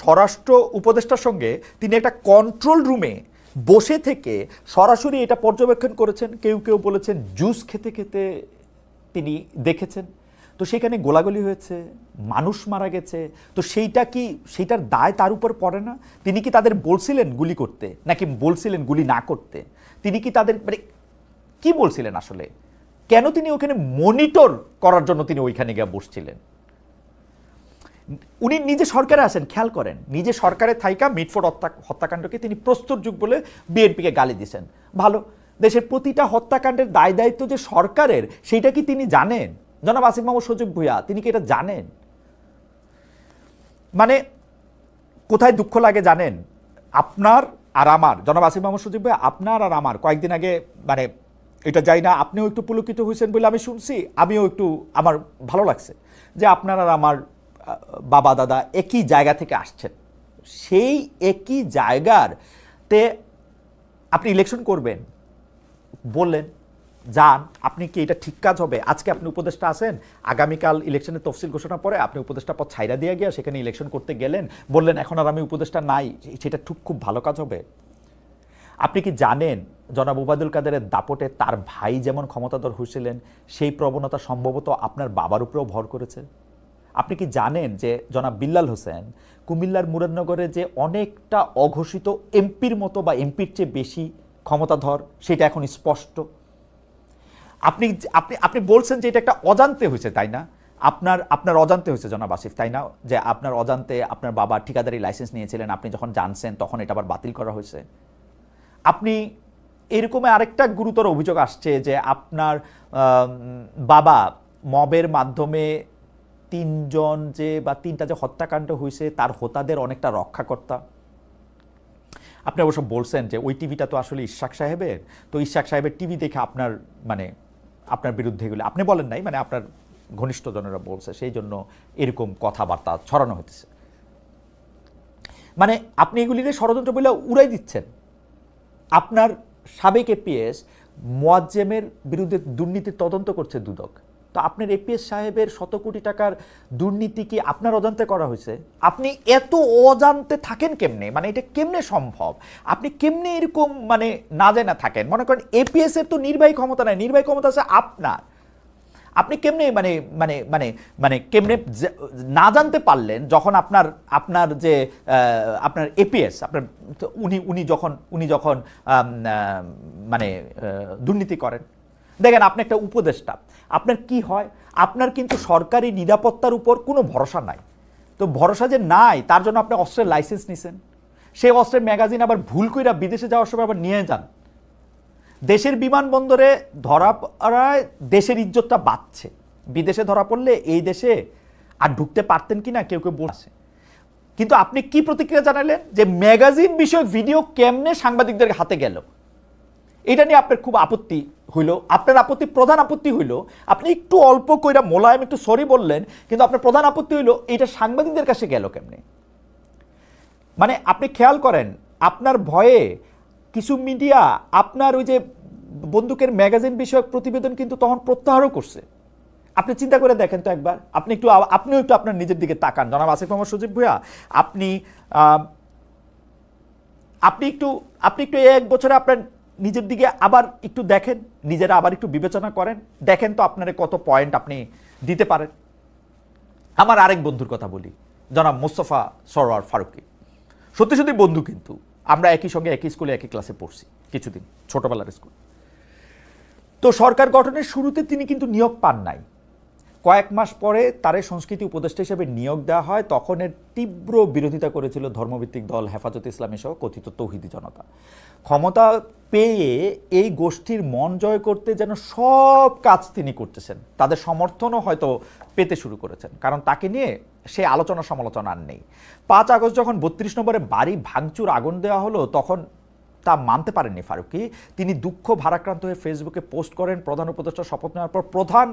S1: স্বরাষ্ট্র উপদেষ্টার সঙ্গে তিনি একটা কন্ট্রোল রুমে বসে থেকে সরাসরি এটা পর্যবেক্ষণ করেছেন। কেউ কেউ বলেছেন জুস খেতে খেতে তিনি দেখেছেন। তো সেখানে গোলাগুলি হয়েছে, মানুষ মারা গেছে। তো সেইটার দায় তার উপর পড়ে না? তিনি কি তাদের বলছিলেন গুলি করতে নাকি বলছিলেন গুলি না করতে? তিনি কি তাদের কি বলছিলেন আসলে? কেন তিনি ওখানে মনিটর করার জন্য তিনি ওইখানে গিয়ে বসছিলেন? উনি নিজে সরকারে আসেন, খেয়াল করেন, নিজে সরকারে থাইকা মিটফোর্ড হত্যাকাণ্ডকে তিনি প্রস্তর যুগ বলে বিএনপিকে গালি দিয়েছেন। ভালো, দেশের প্রতিটা হত্যাকাণ্ডের দায় দায়িত্ব যে সরকারের সেইটা কি তিনি জানেন? জনাব আসিফ মোহাম্মদ সজীব ভুঁইয়া তিনি কি এটা জানেন? কোথায় দুঃখ লাগে জানেন? আর আমার জনাব আসিফ মাহমুদ সজীব ভাই, আপনার আর আমার কয়েকদিন আগে মানে এটা যাই না, আপনিও একটু পুলকিত হয়েছেন বলে আমি শুনছি, আমিও একটু আমার ভালো লাগছে যে আপনার আর আমার বাবা দাদা একই জায়গা থেকে আসছেন। সেই একই জায়গার তে আপনি ইলেকশন করবেন বললেন, যান, আপনি কি এটা ঠিক কাজ হবে? আজকে আপনি উপদেষ্টা আছেন, আগামীকাল ইলেকশনের তফসিল ঘোষণা পরে আপনি উপদেষ্টা পদ ছাইরা দিয়ে গিয়া সেখানে ইলেকশন করতে গেলেন, বললেন এখন আর আমি উপদেষ্টা নাই, সেটা খুব ভালো কাজ হবে? আপনি কি জানেন জনাব ওবায়দুল কাদেরের দাপটে তার ভাই যেমন ক্ষমতাধর হয়েছিলেন, সেই প্রবণতা সম্ভবত আপনার বাবার উপরেও ভর করেছে? আপনি কি জানেন যে জনাব বিল্লাল হোসেন কুমিল্লার মুরাদনগরে যে অনেকটা অঘোষিত এমপির মতো বা এমপির চেয়ে বেশি ক্ষমতাধর, সেটা এখন স্পষ্ট? আপনি আপনি আপনি বলছেন যে এটা একটা অজান্তে হয়েছে, তাই না? আপনার অজান্তে হয়েছে জনাব আসিফ, তাই না? যে আপনার অজান্তে আপনার বাবা ঠিকাদারি লাইসেন্স নিয়েছিলেন, আপনি যখন জানছেন তখন এটা আবার বাতিল করা হয়েছে। আপনি এরকম আরেকটা গুরুতর অভিযোগ আসছে যে আপনার বাবা মবের মাধ্যমে তিনজন যে বা তিনটা যে হত্যাকাণ্ড হয়েছে তার হোতাদের অনেকটা রক্ষাকর্তা। আপনি অবশ্য বলছেন যে ওই টিভিটা তো আসলে ইশাক সাহেবের, তো ইশাক সাহেবের টিভি দেখে আপনার মানে আপনার বিরুদ্ধে এগুলো আপনি বলেন নাই, মানে আপনার ঘনিষ্ঠজনেরা বলছে, সেই জন্য এরকম কথাবার্তা ছড়ানো হতেছে। মানে আপনি এগুলিকে ষড়যন্ত্র বলে উড়াই দিচ্ছেন। আপনার সাবেক এপিএস মোয়াজ্জেমের বিরুদ্ধে দুর্নীতির তদন্ত করছে দুদক, তো আপনার এপিএস সাহেবের শত কোটি টাকার দুর্নীতি কি আপনার অজান্তে করা হয়েছে? আপনি এত অজান্তে থাকেন কেমনে? মানে এটা কেমনে সম্ভব? আপনি কেমনে এরকম মানে না জানা থাকেন? মনে করেন এপিএস এর তো নির্বাহী ক্ষমতা নাই, নির্বাহী ক্ষমতা আছে আপনার। আপনি কেমনে মানে মানে মানে মানে কেমনে না জানতে পারলেন যখন আপনার যে আপনার এপিএস আপনার উনি যখন মানে দুর্নীতি করেন? দেখেন, আপনি একটা উপদেষ্টা, আপনার কি হয়, আপনার কিন্তু সরকারি নিরাপত্তার উপর কোনো ভরসা নাই। তো ভরসা যে নাই তার জন্য আপনি অস্ত্রের লাইসেন্স নিছেন, সেই অস্ত্রের ম্যাগাজিন আবার ভুল কইরা বিদেশে যাওয়ার সময় আবার নিয়ে যান। দেশের বিমানবন্দরে ধরা পড়ায় দেশের ইজ্জতটা বাঁচছে, বিদেশে ধরা পড়লে এই দেশে আর ঢুকতে পারতেন কিনা কেউ কেউ বলছে। কিন্তু আপনি কি প্রতিক্রিয়া জানালেন যে ম্যাগাজিন বিষয়ক ভিডিও কেমনে সাংবাদিকদের হাতে গেল? এটা নিয়ে আপনার খুব আপত্তি হইল। আপনার প্রধান আপত্তি হইল, আপনি একটু অল্প কইরা মোলায়েম একটু সরি বললেন, কিন্তু আপনার প্রধান আপত্তি হইল এটা সাংবাদিকদের কাছে গেল কেমনে। মানে আপনি খেয়াল করেন, আপনার ভয়ে কিছু মিডিয়া আপনার ওই যে বন্দুকের ম্যাগাজিন বিষয়ক প্রতিবেদন কিন্তু তখন প্রত্যাহারও করছে। আপনি চিন্তা করে দেখেন তো একবার, আপনিও একটু আপনার নিজের দিকে তাকান জনাব আসিফ মাহমুদ সজীব ভূঁইয়া। আপনি একটু এক বছরে আপনার নিজের দিকে আবার একটু দেখেন, নিজেরা আবার একটু বিবেচনা করেন, দেখেন তো আপনার কত পয়েন্ট আপনি দিতে পারেন। আমার আরেক বন্ধুর কথা বলি, জনাব মোস্তফা সরওয়ার ফারুকী। সত্যি সত্যি বন্ধু, কিন্তু আমরা একই সঙ্গে একই স্কুলে একই ক্লাসে পড়ছি কিছুদিন, ছোটবেলার স্কুল। তো সরকার গঠনের শুরুতে তিনি কিন্তু নিয়োগ পান নাই। কয়েক মাস পরে তারে সংস্কৃতি উপদেষ্টা হিসেবে নিয়োগ দেওয়া হয়। তখন এর তীব্র বিরোধিতা করেছিল ধর্মভিত্তিক দল হেফাজত ইসলামী সহ কথিত তৌহিদি জনতা। ক্ষমতা পেয়ে এই গোষ্ঠীর মন জয় করতে যেন সব কাজ তিনি করতেছেন, তাদের সমর্থনও হয়তো পেতে শুরু করেছেন, কারণ তাকে নিয়ে সে আলোচনা সমালোচনা আর নেই। 5 আগস্ট যখন 32 নম্বরে বাড়ি ভাঙচুর আগুন দেওয়া হলো তখন তা মানতে পারেননি ফারুকী। তিনি দুঃখ ভারাক্রান্ত হয়ে ফেসবুকে পোস্ট করেন, প্রধান উপদেষ্টা শপথ নেওয়ার পর প্রথম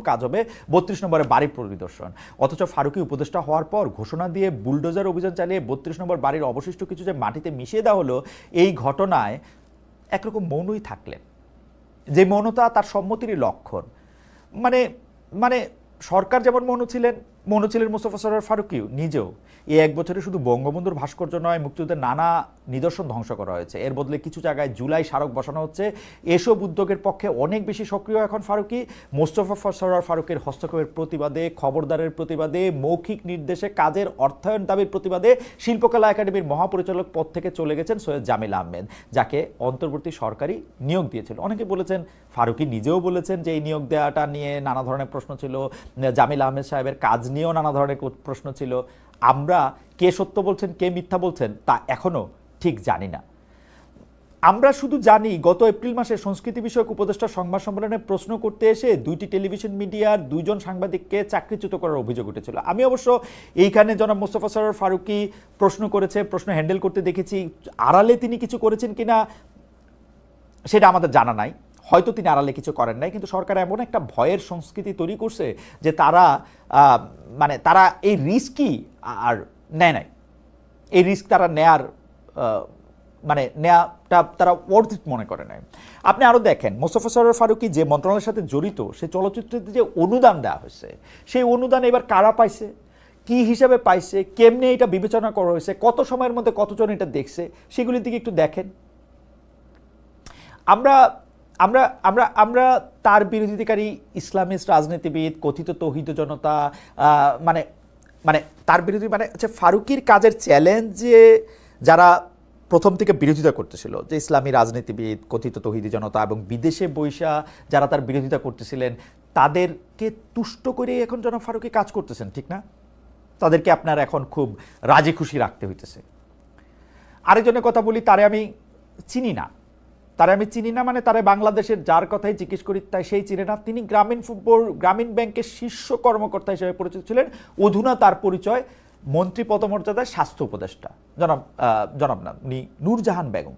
S1: কাজ হবে 32 নম্বরে বাড়ি পরিদর্শন। অথচ ফারুকী উপদেষ্টা হওয়ার পর ঘোষণা দিয়ে বুলডোজার অভিযান চালিয়ে 32 নম্বর বাড়ির অবশিষ্ট কিছু যে মাটিতে মিশিয়ে দেওয়া হলো, এই ঘটনায় একরকম মৌনই থাকলেন, যে মৌনতা তার সম্মতিরই লক্ষণ। মানে মানে সরকার যেমন মৌন ছিলেন মোস্তফা সরওয়ার ফারুকী নিজেও। এই এক বছরে শুধু বঙ্গবন্ধুর ভাস্কর্য নয়, মুক্তিযুদ্ধের নানা নিদর্শন ধ্বংস করা হয়েছে। এর বদলে কিছু জায়গায় জুলাই স্মারক বসানো হচ্ছে। এসব উদ্যোগের পক্ষে অনেক বেশি সক্রিয় এখন ফারুকী। মোস্তফা সরওয়ার ফারুকের হস্তক্ষেপের প্রতিবাদে, খবরদারের প্রতিবাদে, মৌখিক নির্দেশে কাজের অর্থায়ন দাবির প্রতিবাদে শিল্পকলা একাডেমির মহাপরিচালক পদ থেকে চলে গেছেন সৈয়দ জামিল আহমেদ, যাকে অন্তর্বর্তী সরকারি নিয়োগ দিয়েছিল। অনেকে বলেছেন, ফারুকী নিজেও বলেছেন যে এই নিয়োগ দেওয়াটা নিয়ে নানা ধরনের প্রশ্ন ছিল, জামিল আহমেদ সাহেবের কাজ নিয়েও নানা ধরনের প্রশ্ন ছিল। আমরা কে সত্য বলছেন কে মিথ্যা বলছেন তা এখনো ঠিক জানি না। আমরা শুধু জানি গত এপ্রিল মাসে সংস্কৃতি বিষয়ক উপদেষ্টা সংবাদ সম্মেলনে প্রশ্ন করতে এসে 2টি টেলিভিশন মিডিয়ার 2 জন সাংবাদিককে চাকরিচ্যুত করার অভিযোগ উঠেছিল। আমি অবশ্য এইখানে জনাব মোস্তফা সরোয়ার ফারুকী প্রশ্ন করেছে, প্রশ্ন হ্যান্ডেল করতে দেখেছি। আড়ালে তিনি কিছু করেছেন কিনা সেটা আমাদের জানা নাই, হয়তো তিনি আড়ালে কিছু করেন নাই, কিন্তু সরকার এমন একটা ভয়ের সংস্কৃতি তৈরি করছে যে তারা এই রিস্কই আর নেয় নাই। এই রিস্ক তারা নেয়ার নেওয়াটা তারা ওয়ার্থ ইট মনে করে নাই। আপনি আরও দেখেন মোস্তফা সরোয়ার ফারুকী যে মন্ত্রণালয়ের সাথে জড়িত, সে চলচ্চিত্রতে যে অনুদান দেওয়া হয়েছে, সেই অনুদান এবার কারা পাইছে, কি হিসাবে পাইছে, কেমনে এটা বিবেচনা করা হয়েছে, কত সময়ের মধ্যে কতজন এটা দেখছে, সেগুলির দিকে একটু দেখেন। আমরা আমরা আমরা আমরা তার বিরোধিতাকারী ইসলামিস্ট রাজনীতিবিদ, কথিত তৌহিদ জনতা, মানে মানে তার বিরোধী হচ্ছে ফারুকীর কাজের চ্যালেঞ্জে যারা প্রথম থেকে বিরোধিতা করতেছিল, যে ইসলামী রাজনীতিবিদ, কথিত তৌহিদি জনতা এবং বিদেশে বৈশা যারা তার বিরোধিতা করতেছিলেন, তাদেরকে তুষ্ট করে এখন জনাব ফারুকী কাজ করতেছেন, ঠিক না? তাদেরকে আপনার এখন খুব রাজি খুশি রাখতে হইতেছে। আরেকজনের কথা বলি, তারে আমি চিনি না, মানে তারা বাংলাদেশের যার কথাই জিজ্ঞেস করি তাই সেই চিনে না। তিনি গ্রামীণ ব্যাংকের শীর্ষ কর্মকর্তা হিসেবে পরিচিত ছিলেন। অধুনা তার পরিচয় মন্ত্রী পদমর্যাদায় স্বাস্থ্য উপদেষ্টা, জনাব না উনি নূরজাহান বেগম।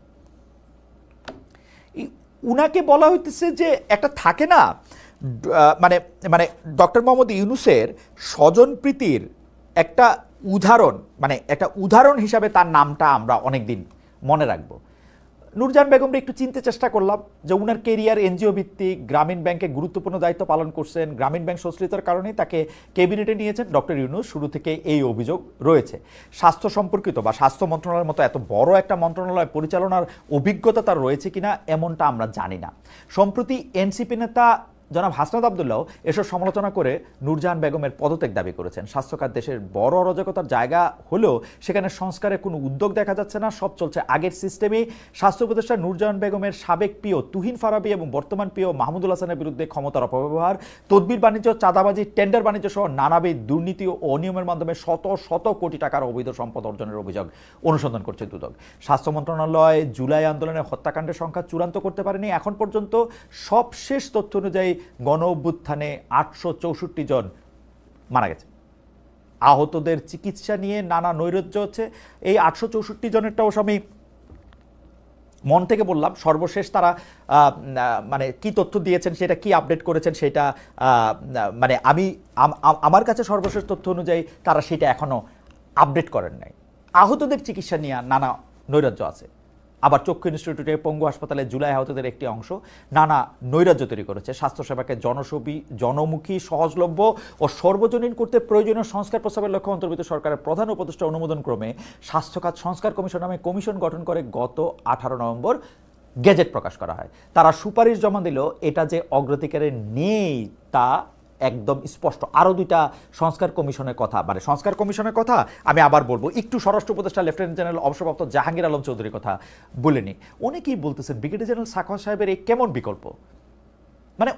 S1: উনাকে বলা হইতেছে যে একটা থাকে না, মানে মানে ডক্টর মোহাম্মদ ইউনূসের স্বজনপ্রীতির একটা উদাহরণ হিসাবে তার নামটা আমরা অনেকদিন মনে রাখবো। নূরজাহান বেগমরা একটু চিনতে চেষ্টা করলাম যে উনার কেরিয়ার এনজিও ভিত্তিক, গ্রামীণ ব্যাংকে গুরুত্বপূর্ণ দায়িত্ব পালন করছেন, গ্রামীণ ব্যাংক সংশ্লিষ্টতার কারণেই তাকে ক্যাবিনেটে নিয়েছেন ডক্টর ইউনূস। শুরু থেকে এই অভিযোগ রয়েছে। স্বাস্থ্য সম্পর্কিত বা স্বাস্থ্য মন্ত্রণালয়ের মতো এত বড় একটা মন্ত্রণালয় পরিচালনার অভিজ্ঞতা তার রয়েছে কিনা এমনটা আমরা জানি না। সম্প্রতি এনসিপি নেতা জনাব হাসনাত আবদুল্লাহ এসব সমালোচনা করে নূরজাহান বেগমের পদত্যাগ দাবি করেছেন। স্বাস্থ্যখাত দেশের বড় অরাজকতার জায়গা হলেও সেখানে সংস্কারের কোনো উদ্যোগ দেখা যাচ্ছে না, সব চলছে আগের সিস্টেমেই। স্বাস্থ্য উপদেষ্টা নূরজাহান বেগমের সাবেক প্রিয় তুহিন ফারাবী এবং বর্তমান প্রিয় মাহমুদুল হাসানের বিরুদ্ধে ক্ষমতার অপব্যবহার, তদবির বাণিজ্য, চাঁদাবাজি, টেন্ডার বাণিজ্য সহ নানাবিধ দুর্নীতি ও অনিয়মের মাধ্যমে শত শত কোটি টাকার অবৈধ সম্পদ অর্জনের অভিযোগ অনুসন্ধান করছে দুদক। স্বাস্থ্য মন্ত্রণালয় জুলাই আন্দোলনের হত্যাকাণ্ডের সংখ্যা চূড়ান্ত করতে পারেনি এখন পর্যন্ত। সবশেষ তথ্য অনুযায়ী গণ অভ্যুত্থানে 864 জন মারা গেছে। আহতদের চিকিৎসা নিয়ে নানা নৈরাজ্য হচ্ছে। এই 864 জনেরটাও আমি মন থেকে বললাম। সর্বশেষ তারা কি তথ্য দিয়েছেন, সেটা কি আপডেট করেছেন, সেটা আমার কাছে সর্বশেষ তথ্য অনুযায়ী তারা সেটা এখনো আপডেট করেন নাই। আহতদের চিকিৎসা নিয়ে নানা নৈরাজ্য আছে। আবার চক্ষু ইনস্টিটিউটে পঙ্গু হাসপাতালে জুলাই আহতদের একটি অংশ নানা নৈরাজ্য তৈরি করেছে। স্বাস্থ্যসেবাকে জনমুখী, সহজলভ্য ও সর্বজনীন করতে প্রয়োজনীয় সংস্কার প্রস্তাবের লক্ষ্যে অন্তর্ভুক্ত সরকারের প্রধান উপদেষ্টা অনুমোদন ক্রমে স্বাস্থ্য খাত সংস্কার কমিশন নামে কমিশন গঠন করে গত 18 নভেম্বর গেজেট প্রকাশ করা হয়। তারা সুপারিশ জমা দিল, এটা যে অগ্রাধিকারে নেই তা একদম স্পষ্ট। আরও 2টা সংস্কার কমিশনের কথা আমি আবার বলবো। একটু স্বরাষ্ট্র উপদেষ্টা লেফটেন্যান্ট জেনারেল অবসরপ্রাপ্ত জাহাঙ্গীর আলম চৌধুরীর কথা বলেনি। অনেকেই বলতেছেন ব্রিগেডিয়ার জেনারেল সাখাওয়াত সাহেবের এই কেমন বিকল্প,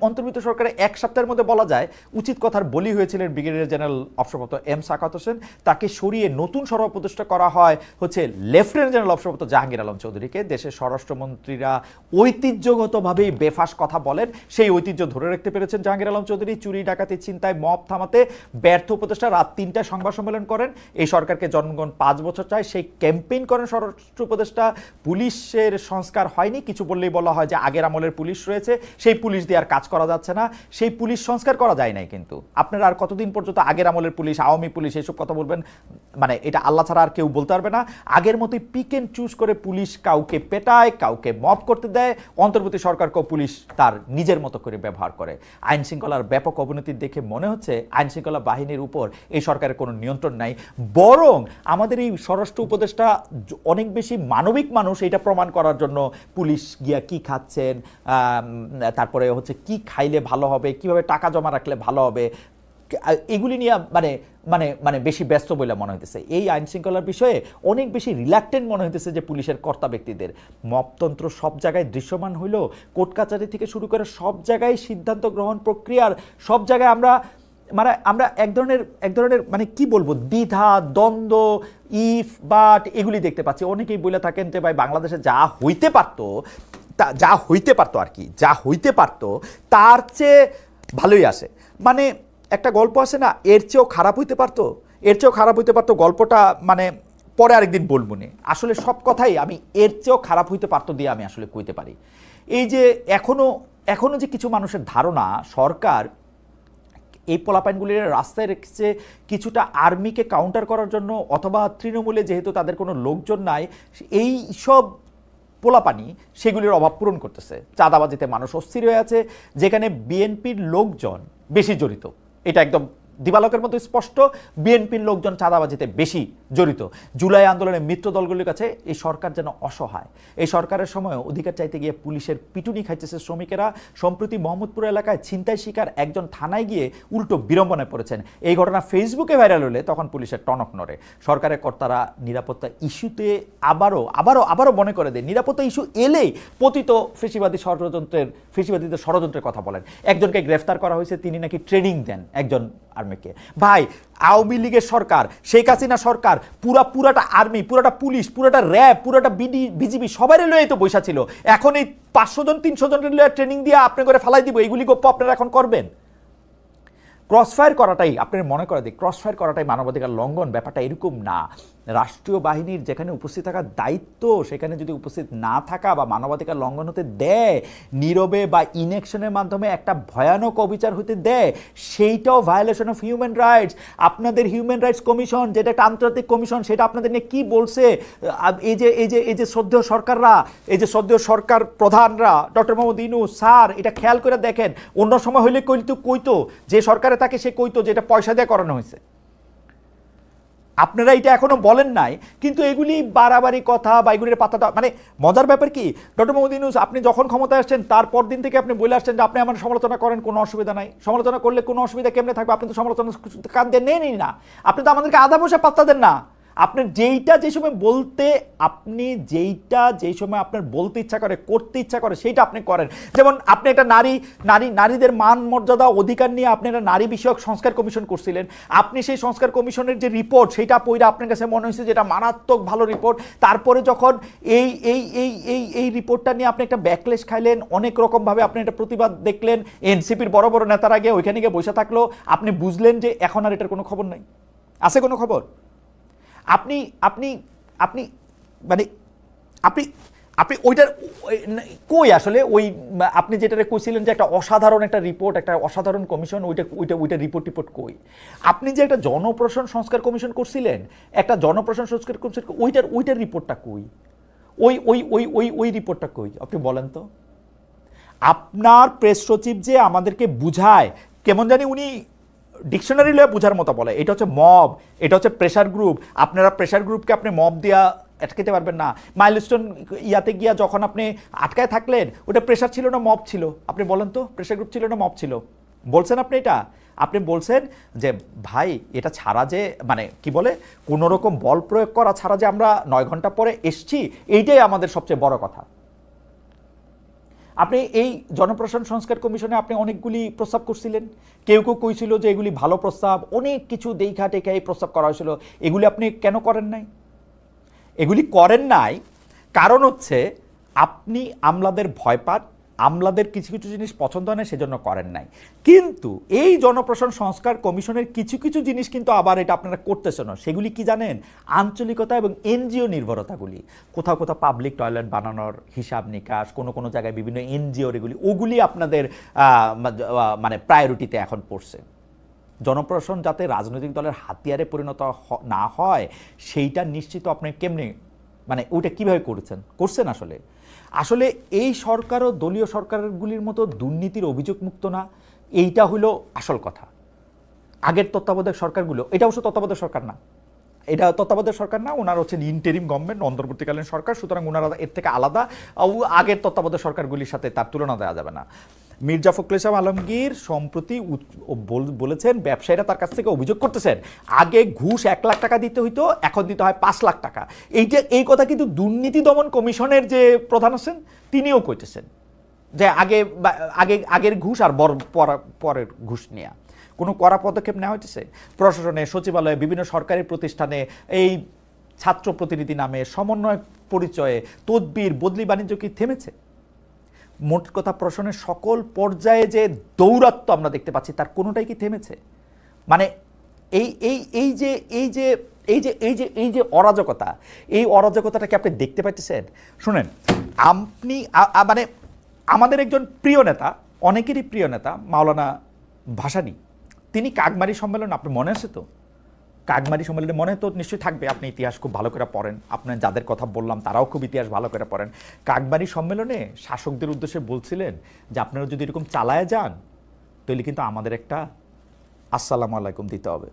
S1: অন্তর্ভুক্ত সরকারে এক সপ্তাহের মধ্যে বলা যায় উচিত কথার বলি হয়েছিলেন ব্রিগেডিয়ার জেনারেল অবসরপ্রাপ্ত এম সাখাওয়াত হোসেন। তাকে সরিয়ে নতুন উপদেষ্টা করা হয় হচ্ছে লেফটেন্যান্ট জেনারেল অবসরপ্রাপ্ত জাহাঙ্গীর আলম চৌধুরীকে। দেশের স্বরাষ্ট্রমন্ত্রীরা ঐতিহ্যগতভাবেই বেফাস কথা বলেন, সেই ঐতিহ্য ধরে রাখতে পেরেছেন জাহাঙ্গীর আলম চৌধুরী। চুরি ডাকাতি ছিনতাই মব থামাতে ব্যর্থ উপদেষ্টা রাত 3টায় সংবাদ সম্মেলন করেন। এই সরকারকে জনগণ 5 বছর চায়, সেই ক্যাম্পেইন করেন স্বরাষ্ট্র উপদেষ্টা। পুলিশের সংস্কার হয়নি, কিছু বললেই বলা হয় যে আগের আমলের পুলিশ রয়েছে, সেই পুলিশ দিয়ে আর কাজ করা যাচ্ছে না, সেই পুলিশ সংস্কার করা যায় নাই। কিন্তু আপনারা আর কতদিন পর্যন্ত আগের আমলের পুলিশ, আওয়ামী পুলিশ এইসব কথা বলবেন? এটা আল্লাহ ছাড়া আর কেউ বলতে পারবে না। আগের মতোই পিক এন্ড চুজ করে পুলিশ কাউকে পেটায়, কাউকে মব করতে দেয়। অন্তর্বর্তী সরকারকেও পুলিশ তার নিজের মতো করে ব্যবহার করে। আইন শৃঙ্খলার ব্যাপক অবনতি দেখে মনে হচ্ছে আইন শৃঙ্খলা বাহিনীর উপর এই সরকারের কোনো নিয়ন্ত্রণ নাই। বরং আমাদের এই স্বরাষ্ট্র উপদেষ্টা অনেক বেশি মানবিক মানুষ, এটা প্রমাণ করার জন্য পুলিশ গিয়া কি খাচ্ছেন, তারপরে হচ্ছে কি খাইলে ভালো হবে, কিভাবে টাকা জমা রাখলে ভালো হবে, এগুলি নিয়ে বেশি ব্যস্ত বলে মনে হইতেছে। এই আইন শৃঙ্খলার বিষয়ে অনেক বেশি রিল্যাক্টেন্ট মনে হইতেছে যে পুলিশের কর্তা ব্যক্তিদের। মপতন্ত্র সব জায়গায় দৃশ্যমান হইলেও কোর্ট কাচারি থেকে শুরু করে সব জায়গায় সিদ্ধান্ত গ্রহণ প্রক্রিয়ার সব জায়গায় আমরা মানে আমরা এক ধরনের মানে কি বলবো দ্বিধা দ্বন্দ্ব ইফ বাট এগুলি দেখতে পাচ্ছি। অনেকেই বলে থাকেন যে ভাই বাংলাদেশে যা হইতে পারতো আর কি, যা হইতে পারতো তার চেয়ে ভালোই আসে। মানে একটা গল্প আছে না, এর চেয়েও খারাপ হইতে পারতো, গল্পটা মানে পরে আরেকদিন বলবো নে। আসলে সব কথাই আমি এর চেয়েও খারাপ হইতে পারতো দিয়ে আমি আসলে কইতে পারি। এই যে এখনো যে কিছু মানুষের ধারণা সরকার এই পোলাপাইনগুলির রাস্তায় রেখেছে কিছুটা আর্মিকে কাউন্টার করার জন্য, অথবা তৃণমূলে যেহেতু তাদের কোনো লোকজন নাই এই সব পোলাপানি সেগুলির অভাব পূরণ করতেছে। চাঁদাবাজিতে মানুষ অস্থির হয়ে আছে, যেখানে বিএনপির লোকজন বেশি জড়িত, এটা একদম দিবালকের মতো স্পষ্ট। বিএনপির লোকজন চাঁদাবাজিতে বেশি জড়িত। জুলাই আন্দোলনের মিত্র দলগুলির কাছে এই সরকার যেন অসহায়। এই সরকারের সময় অধিকার চাইতে গিয়ে পুলিশের পিটুনি খাইতেছে শ্রমিকেরা। সম্প্রতি মোহাম্মদপুর এলাকায় ছিনতাই শিকার একজন থানায় গিয়ে উল্টো বিড়ম্বনায় পড়েছেন। এই ঘটনা ফেসবুকে ভাইরাল হলে তখন পুলিশের টনক নড়ে। সরকারের কর্তারা নিরাপত্তা ইস্যুতে আবারও মনে করে দেয়, নিরাপত্তা ইস্যু এলেই পতিত ফেসিবাদীদের ষড়যন্ত্রের কথা বলেন। একজনকে গ্রেফতার করা হয়েছে, তিনি নাকি ট্রেনিং দেন একজন আর্মিকে। ভাই আওয়ামী লীগের সরকার, শেখ হাসিনা সরকার পুরাটা আর্মি, পুরাটা পুলিশ, পুরাটা র্যাব, পুরাটা বিজিবি সবারই লয়ে তো বৈশা ছিল। এখন এই 500 জন 300 জনের লয়ে ট্রেনিং দিয়ে আপনি করে ফেলাই দিব, এইগুলি গপ্প আপনারা এখন করবেন? ক্রসফায়ার করাটাই আপনার মনে করে দিই, ক্রসফায়ার করাটাই মানবাধিকার লঙ্ঘন? ব্যাপারটা এরকম না। রাষ্ট্রীয় বাহিনীর যেখানে উপস্থিত থাকার দায়িত্ব সেখানে যদি উপস্থিত না থাকা বা মানবাধিকার লঙ্ঘন হতে দেয়, নীরবে বা ইনঅ্যাকশনের মাধ্যমে একটা ভয়ানক অবিচার হতে দেয়, সেইটাও ভায়োলেশন অফ হিউম্যান রাইটস। আপনাদের হিউম্যান রাইটস কমিশন, যেটা একটা আন্তর্জাতিক কমিশন, সেটা আপনাদের নিয়ে কি বলছে? এই যে শ্রদ্ধেয় সরকাররা, এই যে শ্রদ্ধেয় সরকার প্রধানরা, ডক্টর মোহাম্মদ ইউনূস স্যার, এটা খেয়াল করে দেখেন। অন্য সময় হইলে কইতো, যে সরকারে তাকে সে কইতো যে এটা পয়সা দিয়ে করানো হয়েছে। আপনারা এটা এখনো বলেন নাই, কিন্তু এগুলি বাড়াবাড়ি কথা বা এগুলির পাতাটা মানে মজার ব্যাপার কি, ডক্টর মোহাম্মদ ইউনূস আপনি যখন ক্ষমতায় আসছেন তারপর দিন থেকে আপনি বলে আসছেন যে আপনি আমার সমালোচনা করেন, কোনো অসুবিধা নাই। সমালোচনা করলে কোনো অসুবিধা কেমনে থাকবে? আপনি তো সমালোচনা কান দিয়ে নেনই না, আপনি তো আমাদেরকে আধা পয়সা পাত্তা দেন না। আপনার যেই সময় আপনার বলতে ইচ্ছা করে, করতে ইচ্ছা করে, সেইটা আপনি করেন। যেমন আপনি একটা নারীদের মান মর্যাদা অধিকার নিয়ে আপনি একটা নারী বিষয়ক সংস্কার কমিশন করছিলেন। আপনি সেই সংস্কার কমিশনের যে রিপোর্ট, সেইটা পড়ে আপনার কাছে মনে হয়েছে যে এটা মারাত্মক ভালো রিপোর্ট। তারপরে যখন এই রিপোর্টটা নিয়ে আপনি একটা ব্যাকলেশ খাইলেন, অনেক রকমভাবে আপনি একটা প্রতিবাদ দেখলেন, এনসিপির বড় বড় নেতারা গিয়ে ওইখানে গিয়ে বসে থাকলো, আপনি বুঝলেন যে এখন আর এটার কোনো খবর নাই। আছে কোনো খবর? আপনি আপনি আপনি মানে আপনি আপনি ওইটার কই আসলে ওই আপনি যেটা কইছিলেন যে একটা অসাধারণ একটা রিপোর্ট, একটা অসাধারণ কমিশন, ওইটা রিপোর্ট কই? আপনি যে একটা জনপ্রশাসন সংস্কার কমিশন করছিলেন, একটা জনপ্রশাসন সংস্কার কমিশন, ওইটার রিপোর্টটা কই? ওই রিপোর্টটা কই আপনি বলেন তো? আপনার প্রেস সচিব যে আমাদেরকে বুঝায়, কেমন জানি উনি ডিকশনারি লয়ে বোঝার মতো বলে, এটা হচ্ছে মব, এটা হচ্ছে প্রেশার গ্রুপ। আপনারা প্রেশার গ্রুপকে আপনি মব দিয়া আটকাতে পারবেন না। মাইলস্টোন ইয়াতে গিয়া যখন আপনি আটকায় থাকলেন, ওটা প্রেশার ছিল না মব ছিল? আপনি বলেন তো, প্রেশার গ্রুপ ছিল না মব ছিল? বলছেন আপনি এটা? আপনি বলছেন যে ভাই এটা ছাড়া যে মানে কি বলে কোনো রকম বল প্রয়োগ করা ছাড়া যে আমরা 9 ঘন্টা পরে এসছি, এইটাই আমাদের সবচেয়ে বড় কথা। আপনি এই জনপ্রশাসন সংস্কার কমিশনে আপনি অনেকগুলি প্রস্তাব করছিলেন, কেউ কইছিল যে এগুলি ভালো প্রস্তাব, অনেক কিছু দেখা টেকা এই প্রস্তাব করা হয়েছিল। এগুলি আপনি কেন করেন নাই? এগুলি করেন নাই কারণ হচ্ছে আপনি আমলাদের ভয় পান, আমলাদের কিছু কিছু জিনিস পছন্দ হয় না, সেজন্য করেন নাই। কিন্তু এই জনপ্রশাসন সংস্কার কমিশনের কিছু কিছু জিনিস কিন্তু আবার এটা আপনারা করতেছেন না। সেগুলি কি জানেন? আঞ্চলিকতা এবং এনজিও নির্ভরতাগুলি। কোথাও কোথাও পাবলিক টয়লেট বানানোর হিসাব নিকাশ, কোনো জায়গায় বিভিন্ন এনজিওর ওগুলি আপনাদের মানে প্রায়োরিটিতে এখন পড়ছে। জনপ্রশাসন যাতে রাজনৈতিক দলের হাতিয়ারে পরিণত না হয়, সেইটা নিশ্চিত আপনি কেমনে মানে ওইটা কীভাবে করছেন? আসলে এই সরকারও দলীয় সরকারগুলির মতো দুর্নীতির অভিযোগ মুক্ত না, এইটা হলো আসল কথা। আগের তত্ত্বাবধায়ক সরকারগুলো, এটা অবশ্য তত্ত্বাবধায়ক সরকার না, ওনারা হচ্ছেন ইন্টারিম গভর্নমেন্ট, অন্তর্বর্তীকালীন সরকার, সুতরাং ওনারা এর থেকে আলাদা। আগের তত্ত্বাবধায়ক সরকারগুলির সাথে তার তুলনা দেওয়া যাবে না। মির্জা ফখরুল ইসলাম আলমগীর সম্প্রতি বলেছেন, ব্যবসায়ীরা তার কাছ থেকে অভিযোগ করতেছেন আগে ঘুষ 1 লাখ টাকা দিতে হইতো, এখন দিতে হয় 5 লাখ টাকা। এই কথা কিন্তু দুর্নীতি দমন কমিশনের যে প্রধান আছেন তিনিও কইতেছেন যে আগের ঘুষ আর পরের ঘুষ নেওয়া। কোনো কড়া পদক্ষেপ নেওয়া হয়েছে? প্রশাসনে, সচিবালয়ে, বিভিন্ন সরকারি প্রতিষ্ঠানে এই ছাত্র প্রতিনিধি নামে সমন্বয় পরিচয়ে তদবির বদলি বাণিজ্য কি থেমেছে? মোট কথা প্রশাসনের সকল পর্যায়ে যে দৌরাত্ম্য আমরা দেখতে পাচ্ছি তার কোনোটাই কি থেমেছে? মানে এই এই এই যে এই যে এই যে এই যে এই যে অরাজকতা, এই অরাজকতাটাকে আপনি দেখতে পাচ্ছেন? শুনেন, আপনি মানে আমাদের একজন প্রিয় নেতা, অনেকেরই প্রিয় নেতা মাওলানা ভাসানী, তিনি কাকমারি সম্মেলন, আপনি মনে আছে তো? কাকমারি সম্মেলনে মনে তো নিশ্চয়ই থাকবে, আপনি ইতিহাস খুব ভালো করে পড়েন, আপনার যাদের কথা বললাম তারাও খুব ইতিহাস ভালো করে পড়েন। কাকমারি সম্মেলনে শাসকদের উদ্দেশ্যে বলছিলেন যে আপনারা যদি এরকম চালায় যান তাহলে কিন্তু আমাদের একটা আসসালামু আলাইকুম দিতে হবে।